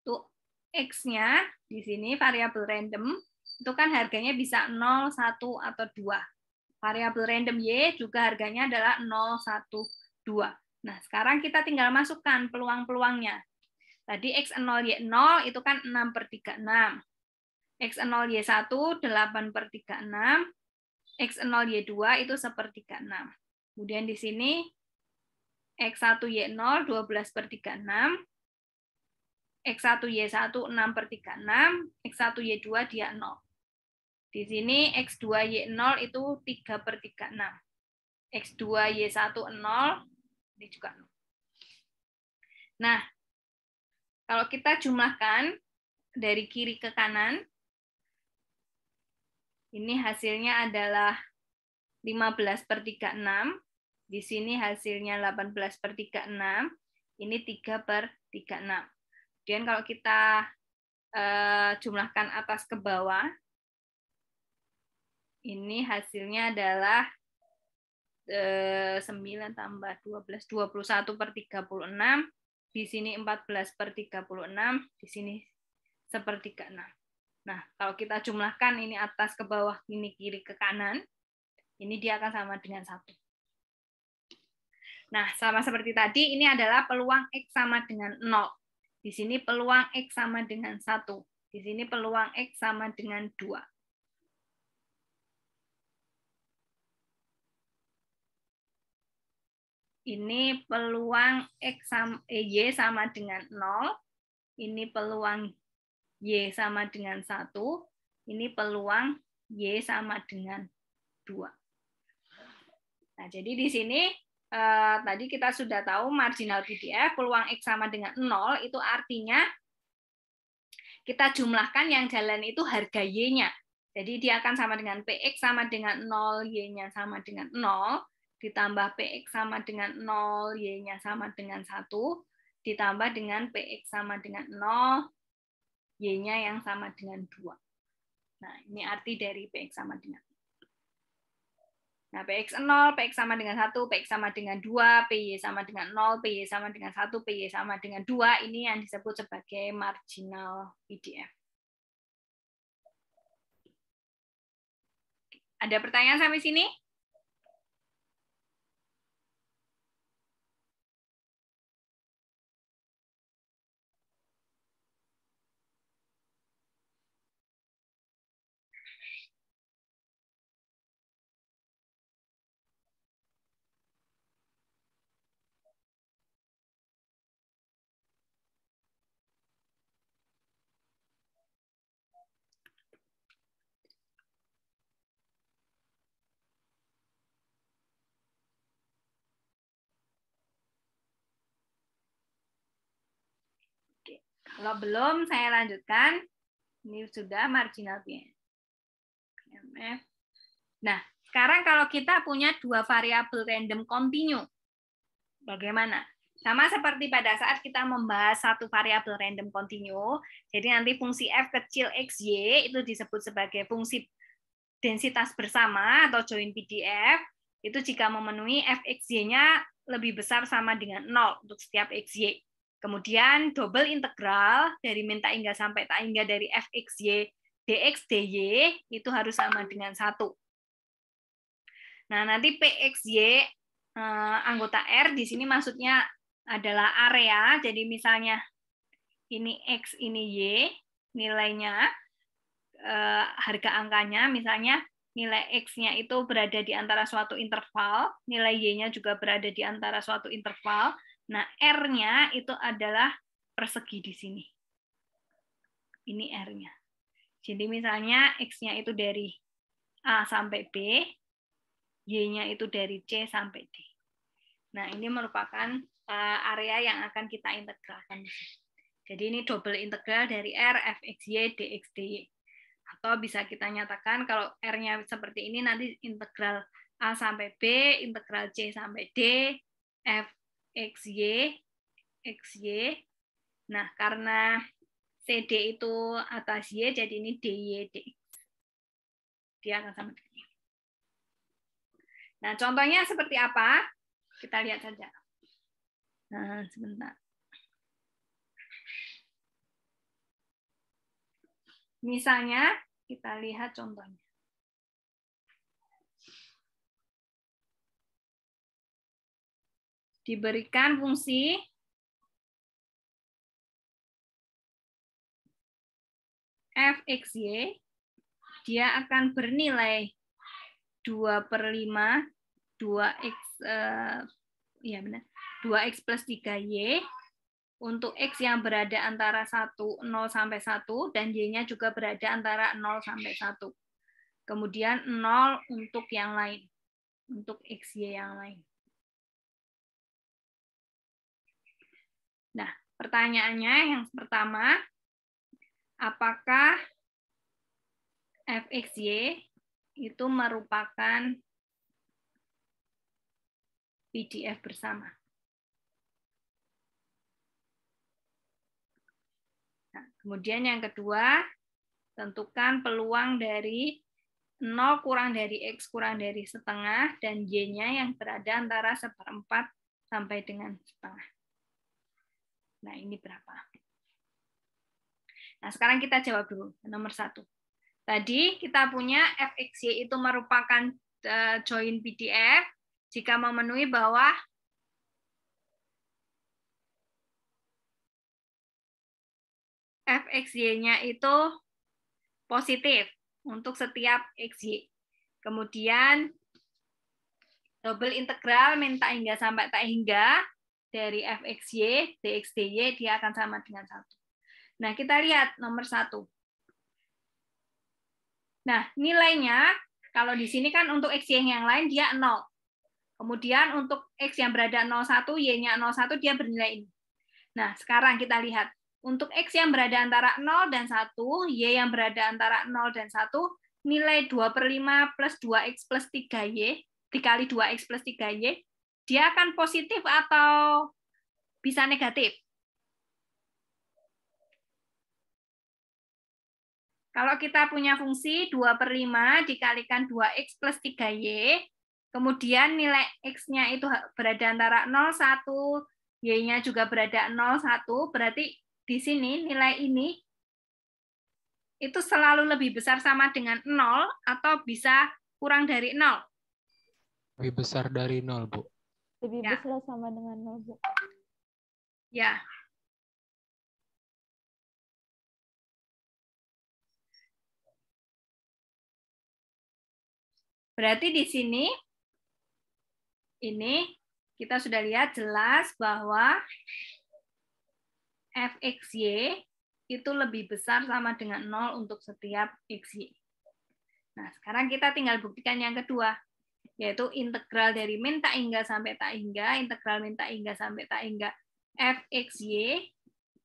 A: Tuh, X-nya di sini variabel random, itu kan harganya bisa 0, 1, atau 2. Variabel random Y juga harganya adalah 0, 1, 2. Nah, sekarang kita tinggal masukkan peluang-peluangnya. Tadi X0, Y0 itu kan 6/36. X0, Y1 8/36. X0, Y2 itu 1/36. Kemudian di sini X1, Y0 12/36. X1, Y1 6/36. X1, Y2 dia 0. Di sini X2, Y0 itu 3/36. X2, Y1 0, ini juga 0. Nah, kalau kita jumlahkan dari kiri ke kanan, ini hasilnya adalah 15/36. Di sini hasilnya 18/36. Ini 3/36. Kemudian kalau kita jumlahkan atas ke bawah, ini hasilnya adalah 9 tambah 12, 21/36. Di sini 14/36. Di sini 1/36. Nah, kalau kita jumlahkan ini atas ke bawah, ini kiri ke kanan, ini dia akan sama dengan 1. Nah, sama seperti tadi, ini adalah peluang X sama dengan 0. Di sini peluang X sama dengan 1. Di sini peluang X sama dengan 2. Ini peluang Y sama dengan 0. Ini peluang Y sama dengan 1. Ini peluang Y sama dengan 2. Nah, jadi di sini tadi kita sudah tahu marginal PDF, peluang X sama dengan 0, itu artinya kita jumlahkan yang jalan itu harga Y-nya. Jadi dia akan sama dengan PX sama dengan 0, Y-nya sama dengan 0, ditambah PX sama dengan 0, Y-nya sama dengan 1, ditambah dengan PX sama dengan 0, Y-nya yang sama dengan 2. Nah, ini arti dari PX sama dengan 0. Nah, PX 0, PX sama dengan 1, PX sama dengan 2, PY sama dengan 0, PY sama dengan 1, PY sama dengan 2, ini yang disebut sebagai marginal PDF. Ada pertanyaan sampai sini? Kalau belum, saya lanjutkan. Ini sudah marginal P. Nah, sekarang kalau kita punya dua variabel random continue, bagaimana? Sama seperti pada saat kita membahas satu variabel random continue, jadi nanti fungsi f kecil xy itu disebut sebagai fungsi densitas bersama atau join PDF, itu jika memenuhi fxy-nya lebih besar sama dengan 0 untuk setiap xy. Kemudian double integral dari min tak hingga sampai tak hingga dari fxy dx dy itu harus sama dengan 1. Nah, nanti pxy anggota R di sini maksudnya adalah area. Jadi misalnya ini X, ini Y, nilainya, harga angkanya, misalnya nilai X-nya itu berada di antara suatu interval, nilai Y-nya juga berada di antara suatu interval. Nah, R-nya itu adalah persegi di sini. Ini R-nya. Jadi misalnya X-nya itu dari A sampai B, Y-nya itu dari C sampai D. Nah, ini merupakan area yang akan kita integralkan. Jadi ini double integral dari R, fxy, dx, dy. Atau bisa kita nyatakan kalau R-nya seperti ini, nanti integral A sampai B, integral C sampai D, fxy, xy. Nah, karena CD itu atas Y, jadi ini dy, dx. Dia akan sama dengan ini. Nah, contohnya seperti apa? Kita lihat saja. Nah, sebentar. Misalnya, kita lihat contohnya. Diberikan fungsi fxy, dia akan bernilai 2/5, 2x, ya benar, 2x plus 3y, untuk X yang berada antara 0 sampai 1, dan Y-nya juga berada antara 0 sampai 1. Kemudian 0 untuk yang lain, untuk XY yang lain. Nah, pertanyaannya yang pertama, apakah fxy itu merupakan PDF bersama? Kemudian yang kedua, tentukan peluang dari 0 kurang dari X kurang dari setengah, dan Y-nya yang berada antara 1/4 sampai dengan setengah. Nah, ini berapa? Nah, sekarang kita jawab dulu, nomor 1. Tadi kita punya fxy itu merupakan join PDF jika memenuhi bahwa fxy-nya itu positif untuk setiap xy. Kemudian double integral min tak hingga sampai tak hingga dari fxy dx dy dia akan sama dengan 1. Nah, kita lihat nomor 1. Nah, nilainya kalau di sini kan untuk xy yang lain dia 0. Kemudian untuk x yang berada 0,1, y-nya 0,1 dia bernilai ini. Nah, sekarang kita lihat. Untuk X yang berada antara 0 dan 1, Y yang berada antara 0 dan 1, nilai 2/5 plus 2X plus 3Y, dikali 2X plus 3Y, dia akan positif atau bisa negatif? Kalau kita punya fungsi 2/5 dikalikan 2X plus 3Y, kemudian nilai X-nya itu berada antara 0, 1, Y-nya juga berada 0, 1, berarti di sini nilai ini itu selalu lebih besar sama dengan 0 atau bisa kurang dari 0?
D: Lebih besar dari 0, Bu.
C: Lebih besar sama dengan 0, Bu.
A: Ya. Berarti di sini ini kita sudah lihat jelas bahwa fxy itu lebih besar sama dengan 0 untuk setiap xy. Nah, sekarang kita tinggal buktikan yang kedua, yaitu integral dari min tak hingga sampai tak hingga, integral min tak hingga sampai tak hingga fxy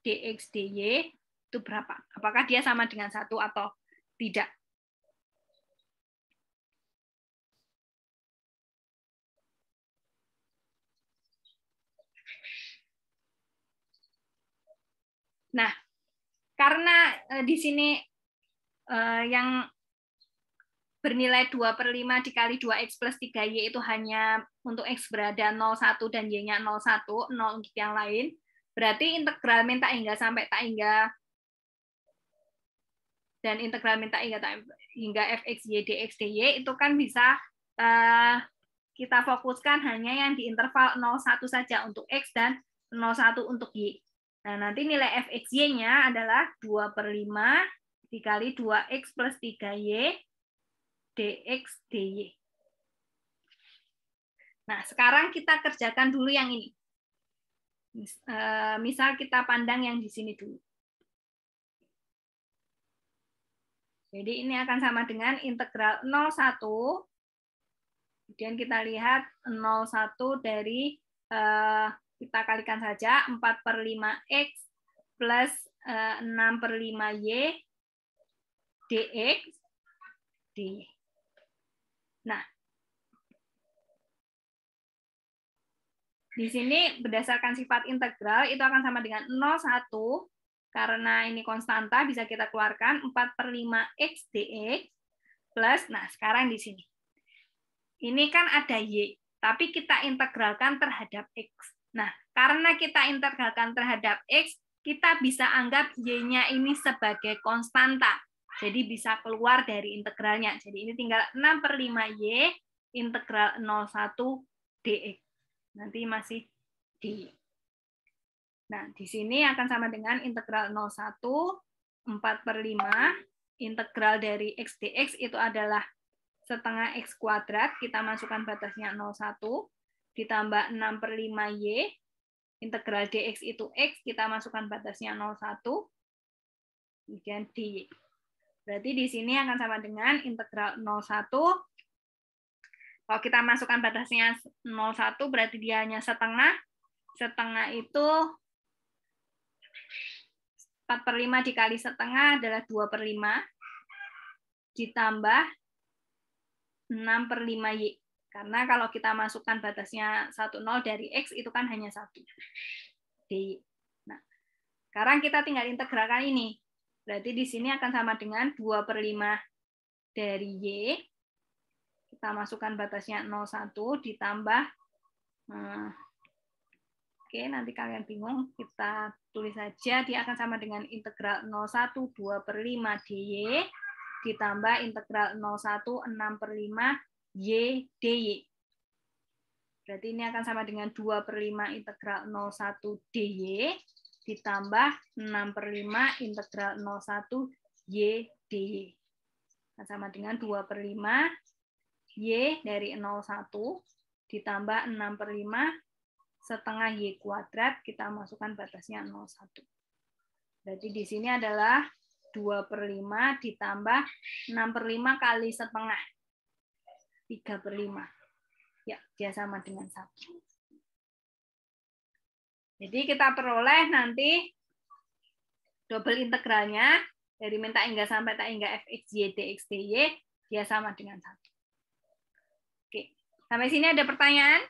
A: dx dy itu berapa? Apakah dia sama dengan 1 atau tidak? Nah, karena di sini yang bernilai 2/5 dikali 2x plus 3y itu hanya untuk x berada 0,1 dan y-nya 0,1, 0 untuk yang lain. Berarti integral min tak hingga sampai tak hingga dan integral min tak hingga fx y dx dy itu kan bisa kita fokuskan hanya yang di interval 0,1 saja untuk x dan 0,1 untuk y. Nah, nanti nilai fx y-nya adalah 2/5 dikali 2x plus 3y dx dy. Nah, sekarang kita kerjakan dulu yang ini. Misal kita pandang yang di sini dulu. Jadi ini akan sama dengan integral 0,1. Kemudian kita lihat 0,1 dari, kita kalikan saja, 4/5x plus 6/5y dx dy. Nah, di sini berdasarkan sifat integral itu akan sama dengan 0,1 karena ini konstanta bisa kita keluarkan 4/5x dx plus, nah sekarang di sini. Ini kan ada y, tapi kita integralkan terhadap x. Nah, karena kita integralkan terhadap x, kita bisa anggap y-nya ini sebagai konstanta. Jadi bisa keluar dari integralnya. Jadi ini tinggal 6/5y integral 0,1 dx. Nanti masih dy. Nah, di sini akan sama dengan integral 0,1, 4/5, integral dari x dx itu adalah setengah x kuadrat, kita masukkan batasnya 0,1, ditambah 6/5y, integral dx itu x, kita masukkan batasnya 0,1, kemudian dy. Berarti di sini akan sama dengan integral 0,1, kalau kita masukkan batasnya 0,1, berarti dia hanya setengah, setengah itu 4/5 dikali setengah adalah 2/5, ditambah 6/5y. Karena kalau kita masukkan batasnya 1,0 dari x itu kan hanya 1. dy. Nah, sekarang kita tinggal integralkan ini. Berarti di sini akan sama dengan 2/5 dari y. Kita masukkan batasnya 0,1 ditambah, oke, nanti kalian bingung, kita tulis saja, dia akan sama dengan integral 0,1 2/5 dy ditambah integral 0,1 6/5y dy. Berarti ini akan sama dengan 2/5 integral 0,1 dy ditambah 6/5 integral 0,1 y dy. Akan sama dengan 2/5 y dari 0,1 ditambah 6/5 setengah y kuadrat, kita masukkan batasnya 0,1. Berarti di sini adalah 2/5 ditambah 6/5 kali setengah, 3/5. Ya, dia sama dengan 1. Jadi kita peroleh nanti double integralnya dari min tak hingga sampai tak hingga fx y dx dy, dia sama dengan 1. Oke, sampai sini ada pertanyaan?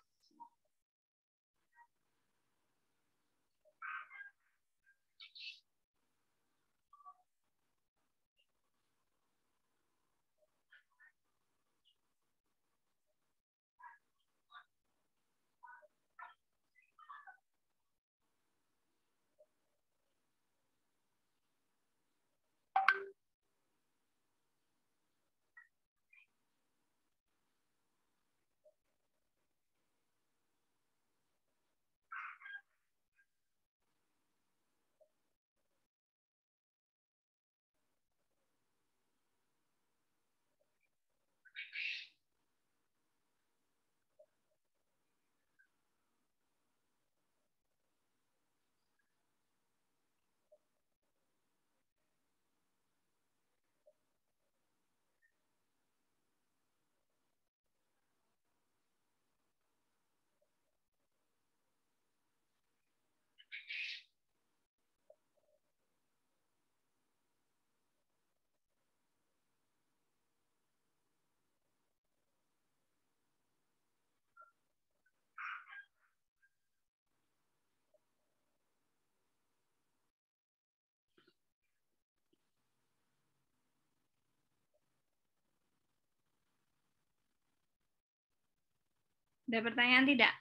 A: Ada pertanyaan tidak?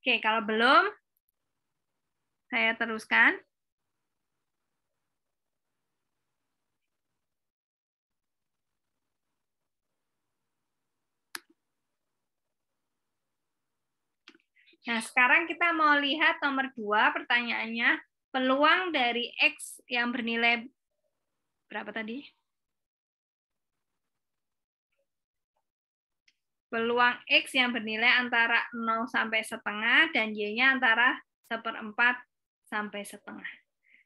A: Oke, kalau belum, saya teruskan. Nah, sekarang kita mau lihat nomor 2, pertanyaannya, peluang dari X yang bernilai berapa tadi? Peluang X yang bernilai antara 0 sampai setengah dan Y-nya antara 1/4 sampai setengah.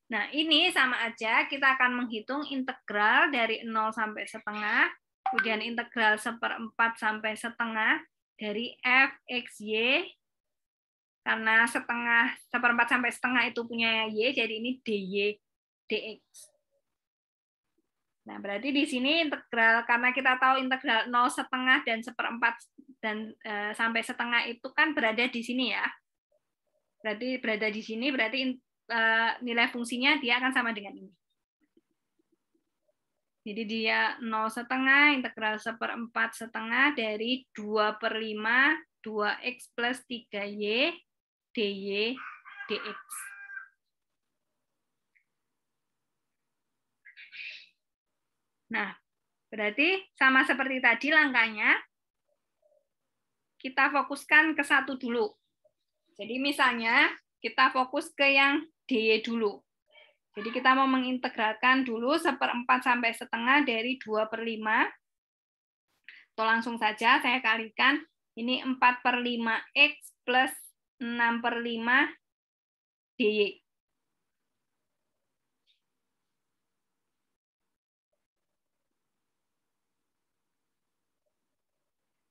A: Nah, ini sama aja, kita akan menghitung integral dari 0 sampai setengah, kemudian integral 1/4 sampai setengah dari f x y, karena 1/4 sampai setengah itu punya y, jadi ini dy dx. Nah, berarti di sini integral, karena kita tahu integral 0 setengah dan 1/4 dan sampai setengah itu kan berada di sini ya. Berarti berada di sini, berarti nilai fungsinya dia akan sama dengan ini. Jadi dia 0 setengah, integral 1/4 setengah dari 2/5 2x plus 3y dy dx. Nah, berarti sama seperti tadi langkahnya, kita fokuskan ke satu dulu. Jadi misalnya kita fokus ke yang dy dulu. Jadi kita mau mengintegralkan dulu 1/4 sampai setengah dari 2/5. Atau langsung saja saya kalikan, ini 4/5x plus 6/5 dy.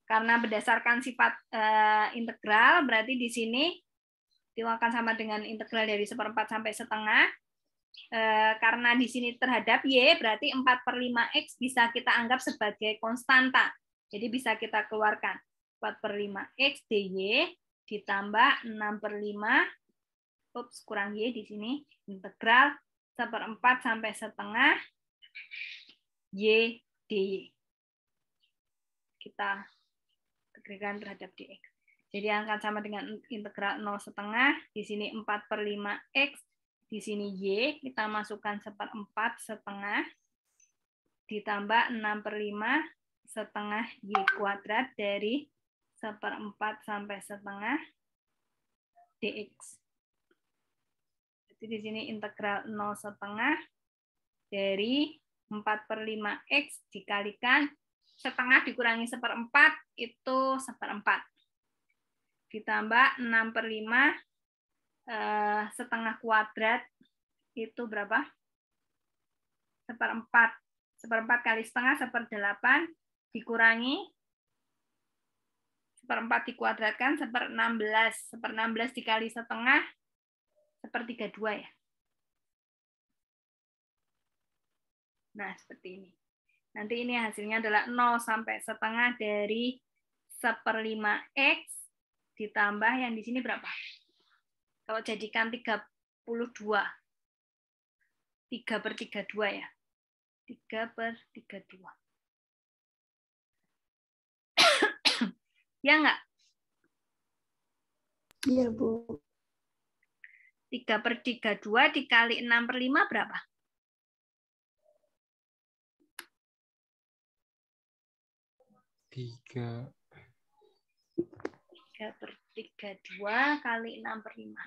A: Karena berdasarkan sifat integral, berarti di sini itu akan sama dengan integral dari 1/4 sampai setengah. Karena di sini terhadap y, berarti 4/5x bisa kita anggap sebagai konstanta. Jadi bisa kita keluarkan 4/5x dy ditambah 6/5, kurang y di sini, integral 1/4 sampai setengah y dy. Kita integralkan terhadap dx. Jadi akan sama dengan integral 0 setengah, di sini 4/5x, di sini y, kita masukkan 1/4 setengah, ditambah 6/5 setengah y kuadrat dari 1/4 sampai setengah dx. Jadi di sini integral 0 setengah dari 4/5x dikalikan setengah dikurangi 1/4 itu 1/4. Ditambah 6/5 setengah kuadrat itu berapa? 1/4. 1/4 kali setengah 1/8 dikurangi 1/4 dikuadratkan 1/16. 1/16 dikali setengah 1/32 ya. Nah, seperti ini. Nanti ini hasilnya adalah 0 sampai setengah dari 1/5x ditambah yang di sini berapa? Kalau jadikan 32. 3/32 ya. 3/32. Ya enggak?
E: Iya, Bu.
A: 3/32 dikali 6/5 berapa? 3/32 kali 6/5.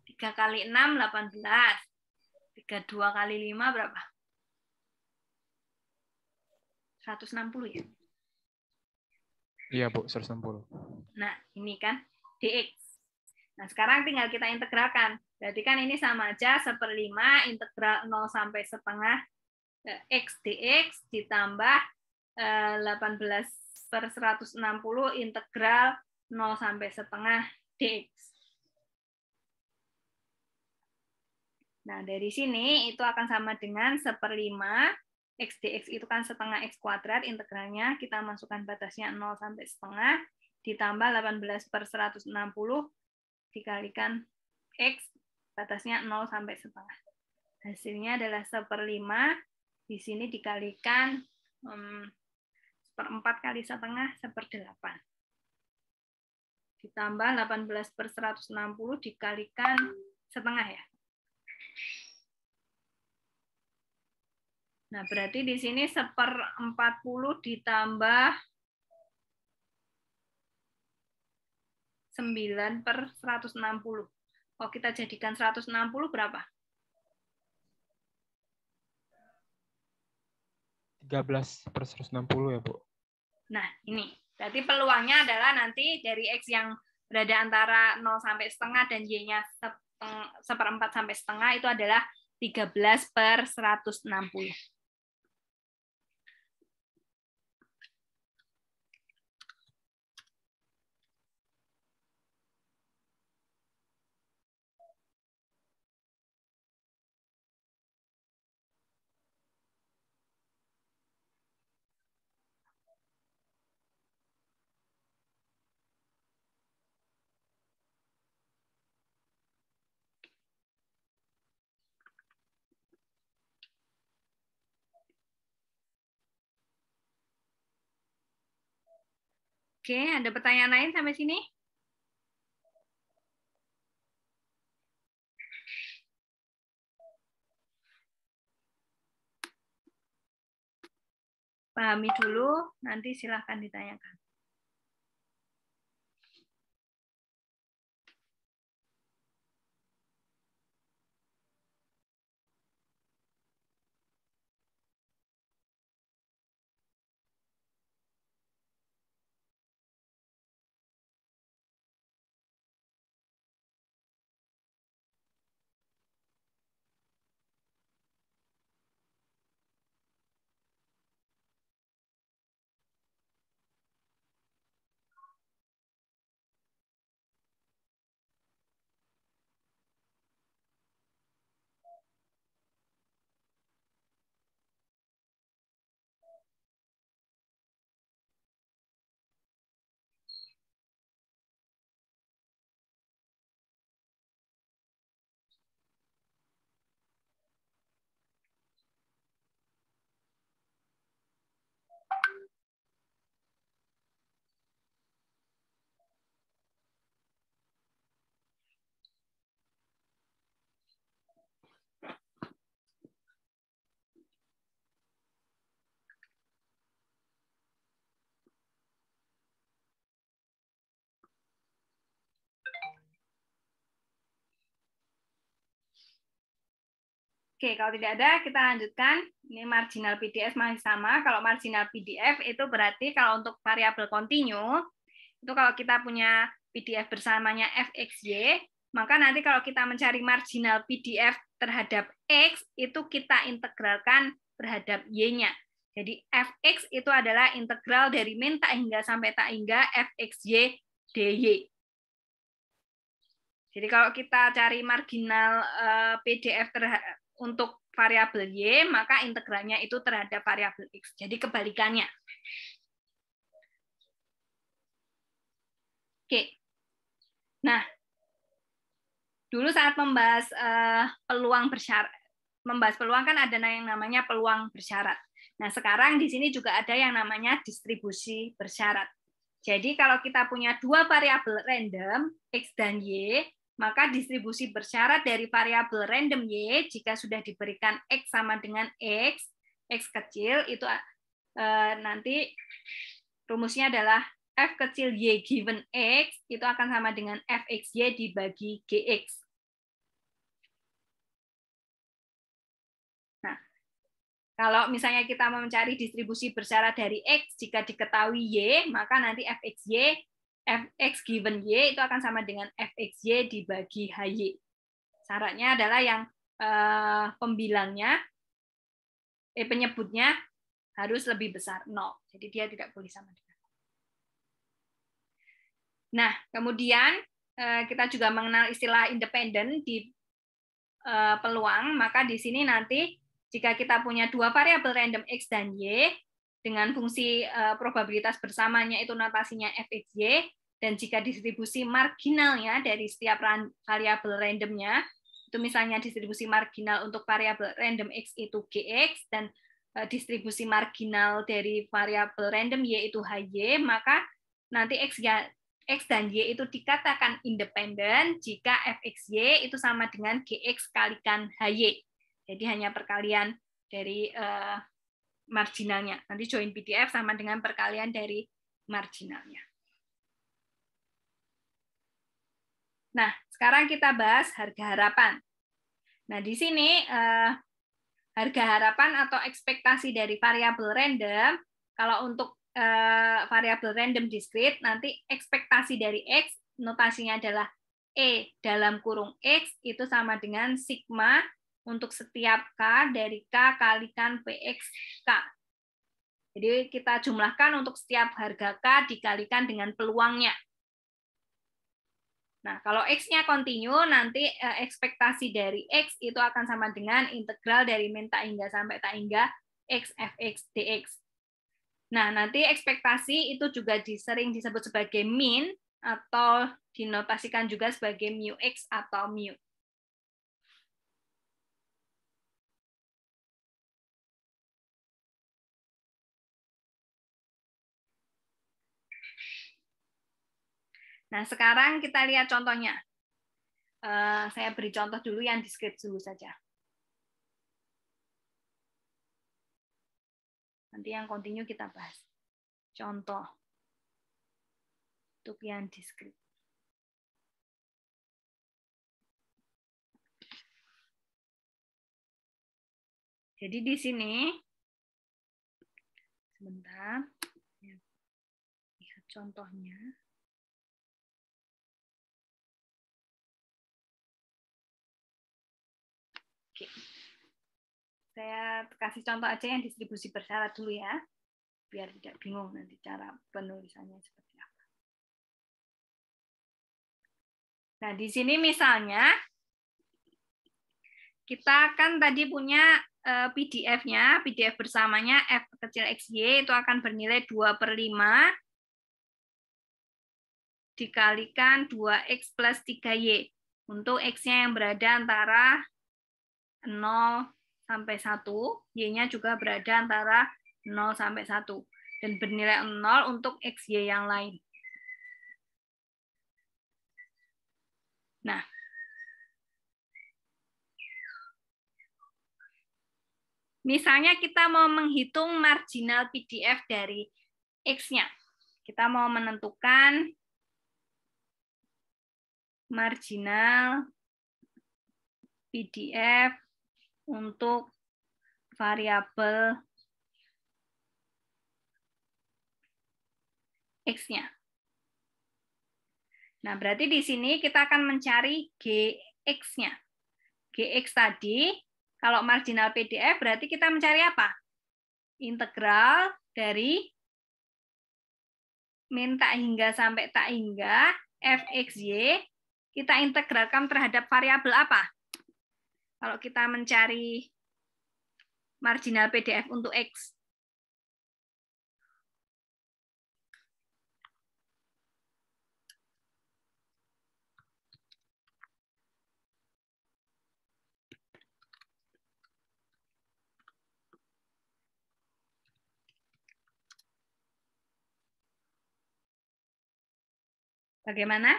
A: 3 kali 6, 18. 32 kali 5 berapa? 160 ya?
D: Iya, Bu, 160.
A: Nah, ini kan dx. Nah, sekarang tinggal kita integralkan. Berarti kan ini sama aja 1/5 integral 0 sampai setengah X dx ditambah 18/160 integral 0 sampai setengah dx. Nah, dari sini itu akan sama dengan 1/5. X dx itu kan setengah X kuadrat, integralnya kita masukkan batasnya 0 sampai setengah, ditambah 18/160 dikalikan X, batasnya 0 sampai setengah. Hasilnya adalah 1/5, di sini dikalikan 1/4 kali setengah, 1/8. Ditambah 18/160 dikalikan setengah ya. Nah, berarti di sini 1/40 ditambah 9/160. Oh, kita jadikan 160 berapa?
D: 13/160 ya, Bu.
A: Nah, ini. Berarti peluangnya adalah nanti dari X yang berada antara 0 sampai setengah dan Y-nya 1/4 sampai setengah itu adalah 13/160. Oke, ada pertanyaan lain sampai sini? Pahami dulu, nanti silahkan ditanyakan. Oke, kalau tidak ada, kita lanjutkan. Ini marginal PDF masih sama. Kalau marginal PDF itu berarti kalau untuk variabel kontinu, itu kalau kita punya PDF bersamanya fxy, maka nanti kalau kita mencari marginal PDF terhadap x, itu kita integralkan terhadap y-nya. Jadi fx itu adalah integral dari min tak hingga sampai tak hingga fxy dy. Jadi kalau kita cari marginal PDF untuk variabel y, maka integralnya itu terhadap variabel x. Jadi kebalikannya. Oke. Nah, dulu saat membahas peluang bersyarat, membahas peluang kan ada yang namanya peluang bersyarat. Nah, sekarang di sini juga ada yang namanya distribusi bersyarat. Jadi kalau kita punya dua variabel random, x dan y, maka distribusi bersyarat dari variabel random y jika sudah diberikan x sama dengan x kecil itu nanti rumusnya adalah f kecil y given x itu akan sama dengan fxy dibagi gx. Nah, kalau misalnya kita mau mencari distribusi bersyarat dari x jika diketahui y, maka nanti fxy fx given y itu akan sama dengan fxy dibagi hy. Syaratnya adalah yang pembilangnya penyebutnya harus lebih besar 0. Jadi dia tidak boleh sama dengan 0. Nah, kemudian kita juga mengenal istilah independen di peluang, maka di sini nanti jika kita punya dua variabel random X dan Y, dengan fungsi probabilitas bersamanya itu notasinya fxy, dan jika distribusi marginalnya dari setiap variabel randomnya, itu misalnya distribusi marginal untuk variabel random X itu Gx, dan distribusi marginal dari variabel random Y itu Hy, maka nanti X dan Y itu dikatakan independen jika fxy itu sama dengan Gx kalikan Hy. Jadi hanya perkalian dari marginalnya. Nanti join PDF sama dengan perkalian dari marginalnya. Nah, sekarang kita bahas harga harapan. Nah, di sini harga harapan atau ekspektasi dari variabel random, kalau untuk variabel random discrete, nanti ekspektasi dari X, notasinya adalah E dalam kurung X, itu sama dengan sigma untuk setiap K dari K kalikan PXK. Jadi kita jumlahkan untuk setiap harga K dikalikan dengan peluangnya. Nah, kalau X-nya kontinu, nanti ekspektasi dari X itu akan sama dengan integral dari min tak hingga sampai tak hingga X fx dx. Nah, nanti ekspektasi itu juga sering disebut sebagai min, atau dinotasikan juga sebagai mu X atau mu. Nah, sekarang kita lihat contohnya. Saya beri contoh dulu yang discrete dulu saja. Nanti yang kontinu kita bahas. Contoh untuk yang discrete. Jadi di sini, sebentar, lihat contohnya. Oke. Saya kasih contoh aja yang distribusi bersyarat dulu ya, biar tidak bingung nanti cara penulisannya seperti apa. Nah, di sini misalnya, kita kan tadi punya PDF-nya, PDF bersamanya F kecil XY itu akan bernilai 2/5 dikalikan 2X plus 3Y. Untuk X-nya yang berada antara 0 sampai 1, Y-nya juga berada antara 0 sampai 1. Dan bernilai 0 untuk XY yang lain. Nah, misalnya kita mau menghitung marginal PDF dari X-nya. Kita mau menentukan marginal PDF untuk variabel X-nya. Nah, berarti di sini kita akan mencari Gx-nya. Gx tadi, kalau marginal PDF, berarti kita mencari apa? Integral dari min tak hingga sampai tak hingga fxy, kita integralkan terhadap variabel apa? Kalau kita mencari marginal PDF untuk X. Bagaimana?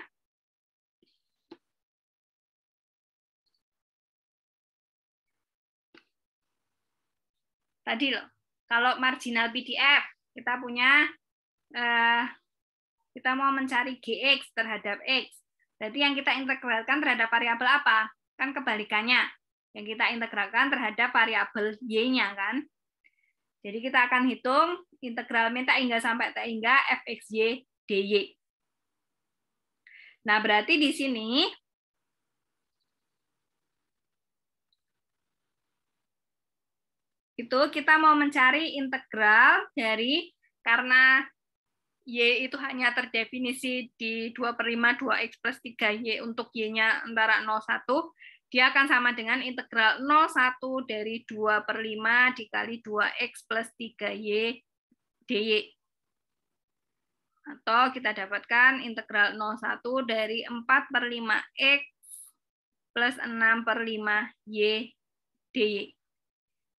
A: Tadi loh, kalau marginal PDF, kita punya, kita mau mencari Gx terhadap X. Berarti yang kita integralkan terhadap variabel apa? Kan kebalikannya. Yang kita integralkan terhadap variabel Y-nya, kan? Jadi kita akan hitung integral min tak hingga sampai tak hingga fxy dy. Nah, berarti di sini itu kita mau mencari integral dari, karena Y itu hanya terdefinisi di 2/5 2x plus 3y untuk Y-nya antara 0, 1, dia akan sama dengan integral 0,1 dari 2/5 dikali 2x plus 3y dy. Atau kita dapatkan integral 0,1 dari 4/5x plus 6/5y dy.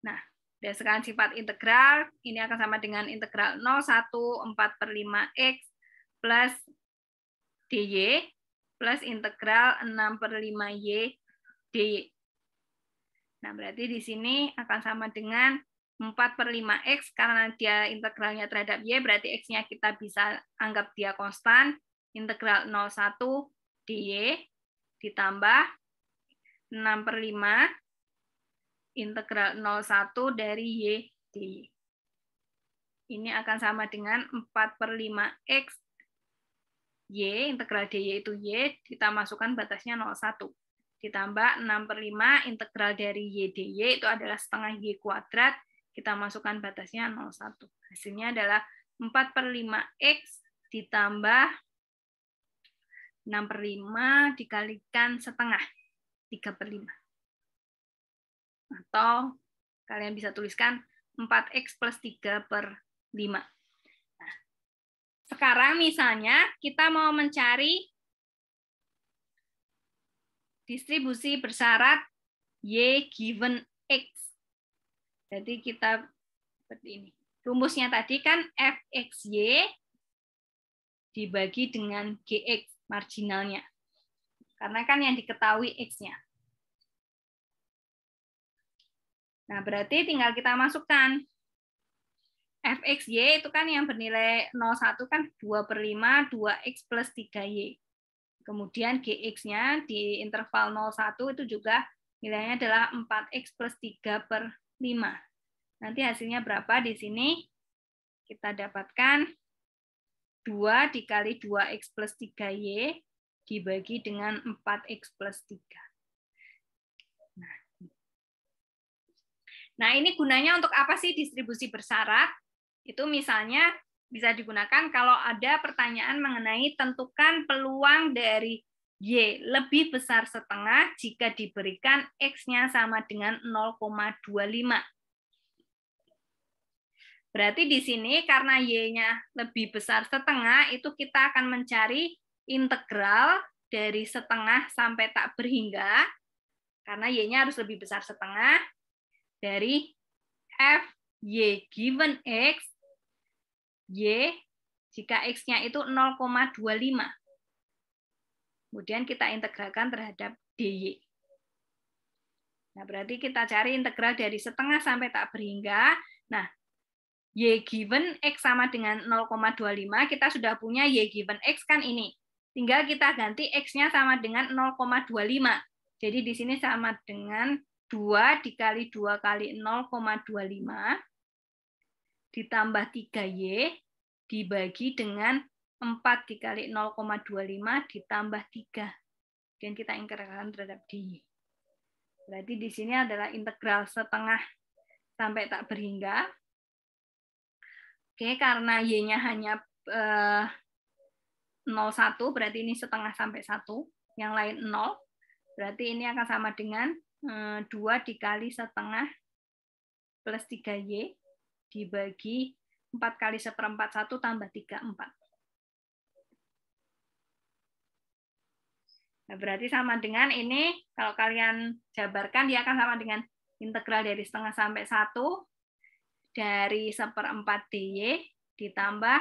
A: Nah, berdasarkan sifat integral, ini akan sama dengan integral 0,1 4/5x plus dy plus integral 6/5y dy. Nah, berarti di sini akan sama dengan 4/5x, karena dia integralnya terhadap y, berarti x-nya kita bisa anggap dia konstan, integral 0,1 dy ditambah 6/5 integral 0,1 dari y dy. Ini akan sama dengan 4/5x y, integral dy itu y, kita masukkan batasnya 0,1. Ditambah 6/5 integral dari y dy itu adalah setengah y kuadrat, kita masukkan batasnya 0,1. Hasilnya adalah 4/5x ditambah 6/5 dikalikan setengah, 3/5. Atau kalian bisa tuliskan 4x plus 3/5. Nah, sekarang misalnya kita mau mencari distribusi bersyarat y given x. Jadi kita seperti ini. Rumusnya tadi kan fxy dibagi dengan gx marginalnya. Karena kan yang diketahui x-nya. Nah, berarti tinggal kita masukkan fxy itu kan yang bernilai 0,1 kan 2/5 2x plus 3y. Kemudian gx-nya di interval 0,1 itu juga nilainya adalah 4x plus 3/5. Nanti hasilnya berapa di sini? Kita dapatkan 2 dikali 2x plus 3y dibagi dengan 4x plus 3. Nah, ini gunanya untuk apa sih distribusi bersyarat? Itu misalnya bisa digunakan kalau ada pertanyaan mengenai tentukan peluang dari Y lebih besar setengah jika diberikan X-nya sama dengan 0,25. Berarti di sini karena Y-nya lebih besar setengah, itu kita akan mencari integral dari setengah sampai tak berhingga, karena Y-nya harus lebih besar setengah, dari f y given x, y jika x-nya itu 0,25. Kemudian kita integralkan terhadap dy. Nah, berarti kita cari integral dari setengah sampai tak berhingga. Nah, y given x sama dengan 0,25, kita sudah punya y given x kan ini. Tinggal kita ganti x-nya sama dengan 0,25. Jadi di sini sama dengan 2 dikali 2 kali 0,25 ditambah 3y dibagi dengan 4 dikali 0,25 ditambah 3. Dan kita integralkan terhadap dy. Berarti di sini adalah integral setengah sampai tak berhingga. Oke, karena y-nya hanya 0,1, berarti ini setengah sampai 1. Yang lain 0. Berarti ini akan sama dengan 2 dikali setengah plus 3y dibagi 4 kali 1/4 1 tambah 3 4. Nah, berarti sama dengan ini, kalau kalian jabarkan dia akan sama dengan integral dari setengah sampai 1 dari 1/4 dy ditambah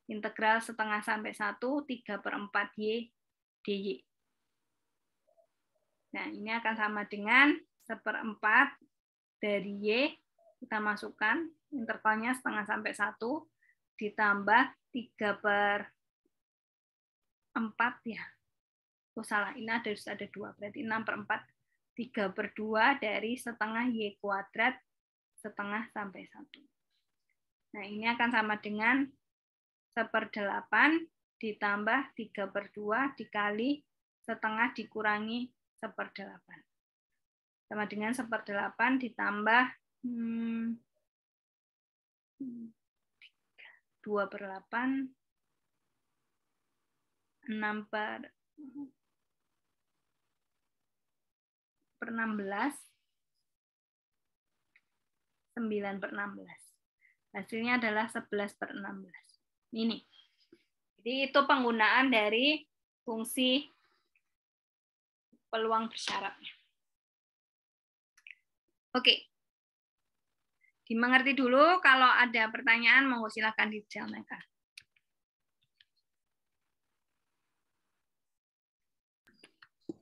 A: integral setengah sampai 1 3/4 y dy. Nah, ini akan sama dengan 1/4 dari Y, kita masukkan intervalnya setengah sampai 1, ditambah 3/4 ya. Oh, salah, ini harus ada 2, berarti 6/4. 3/2 dari setengah Y kuadrat, setengah sampai 1. Nah, ini akan sama dengan 1/8 ditambah 3/2 dikali setengah dikurangi 1/8. Sama dengan 1/8 ditambah 2/8, 6/16, 9/16. Hasilnya adalah 11/16. Ini. Jadi itu penggunaan dari fungsi peluang bersyaratnya. Oke. Dimengerti dulu, kalau ada pertanyaan monggo silakan ditanyakan.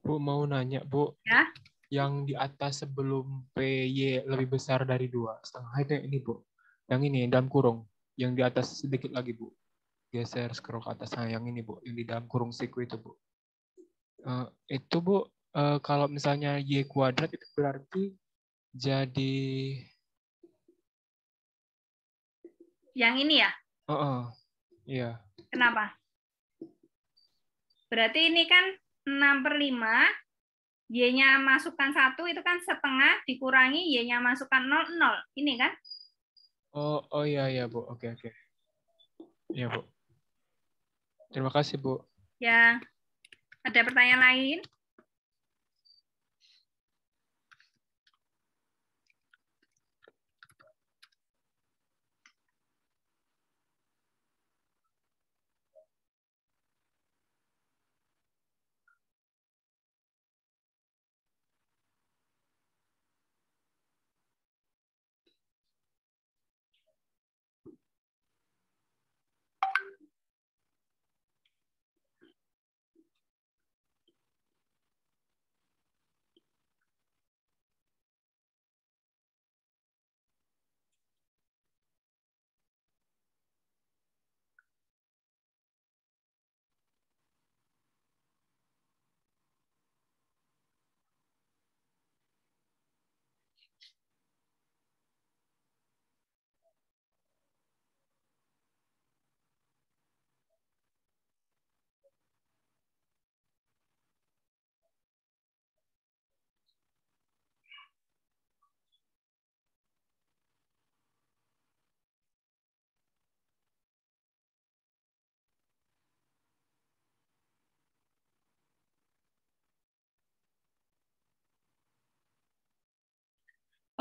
D: Bu, mau nanya, Bu.
A: Ya.
D: Yang di atas sebelum PY lebih besar dari 2,5 itu yang ini, Bu. Yang ini, dalam kurung. Yang di atas sedikit lagi, Bu. Geser scroll ke atas. Nah, yang ini, Bu. Yang di dalam kurung siku itu, Bu. Itu, Bu, kalau misalnya Y kuadrat itu berarti jadi...
A: Yang ini ya?
D: Iya.
A: Kenapa? Berarti ini kan 6/5, Y-nya masukkan 1, itu kan setengah, dikurangi Y-nya masukkan 0, 0. Ini kan?
D: Oh iya, Bu. Oke. Iya, Bu. Terima kasih, Bu.
A: Ya. Ada pertanyaan lain?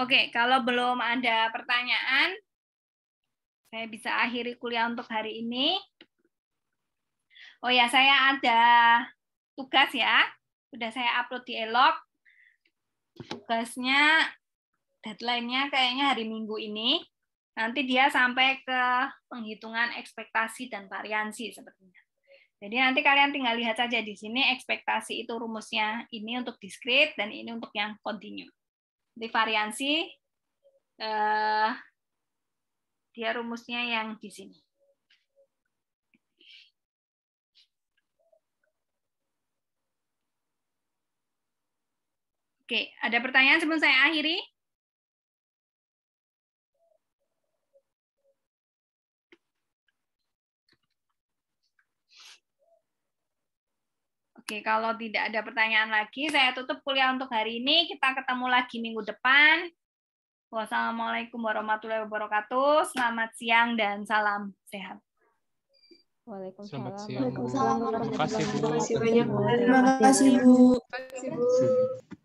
A: Oke, kalau belum ada pertanyaan, saya bisa akhiri kuliah untuk hari ini. Oh ya, saya ada tugas ya. Sudah saya upload di Elok. Tugasnya, deadline-nya kayaknya hari Minggu ini. Nanti dia sampai ke penghitungan ekspektasi dan variansi sepertinya. Jadi nanti kalian tinggal lihat saja di sini ekspektasi itu rumusnya ini untuk discrete dan ini untuk yang continue. Di variansi dia rumusnya yang di sini. Oke, ada pertanyaan sebelum saya akhiri? Oke, kalau tidak ada pertanyaan lagi, saya tutup kuliah untuk hari ini. Kita ketemu lagi minggu depan. Wassalamualaikum warahmatullahi wabarakatuh. Selamat siang dan salam sehat.
C: Waalaikumsalam.
D: Selamat siang, Bu.
B: Waalaikumsalam.
D: Terima kasih, Bu.
B: Terima kasih banyak, Bu.
E: Terima kasih, Bu.
B: Terima kasih, Bu.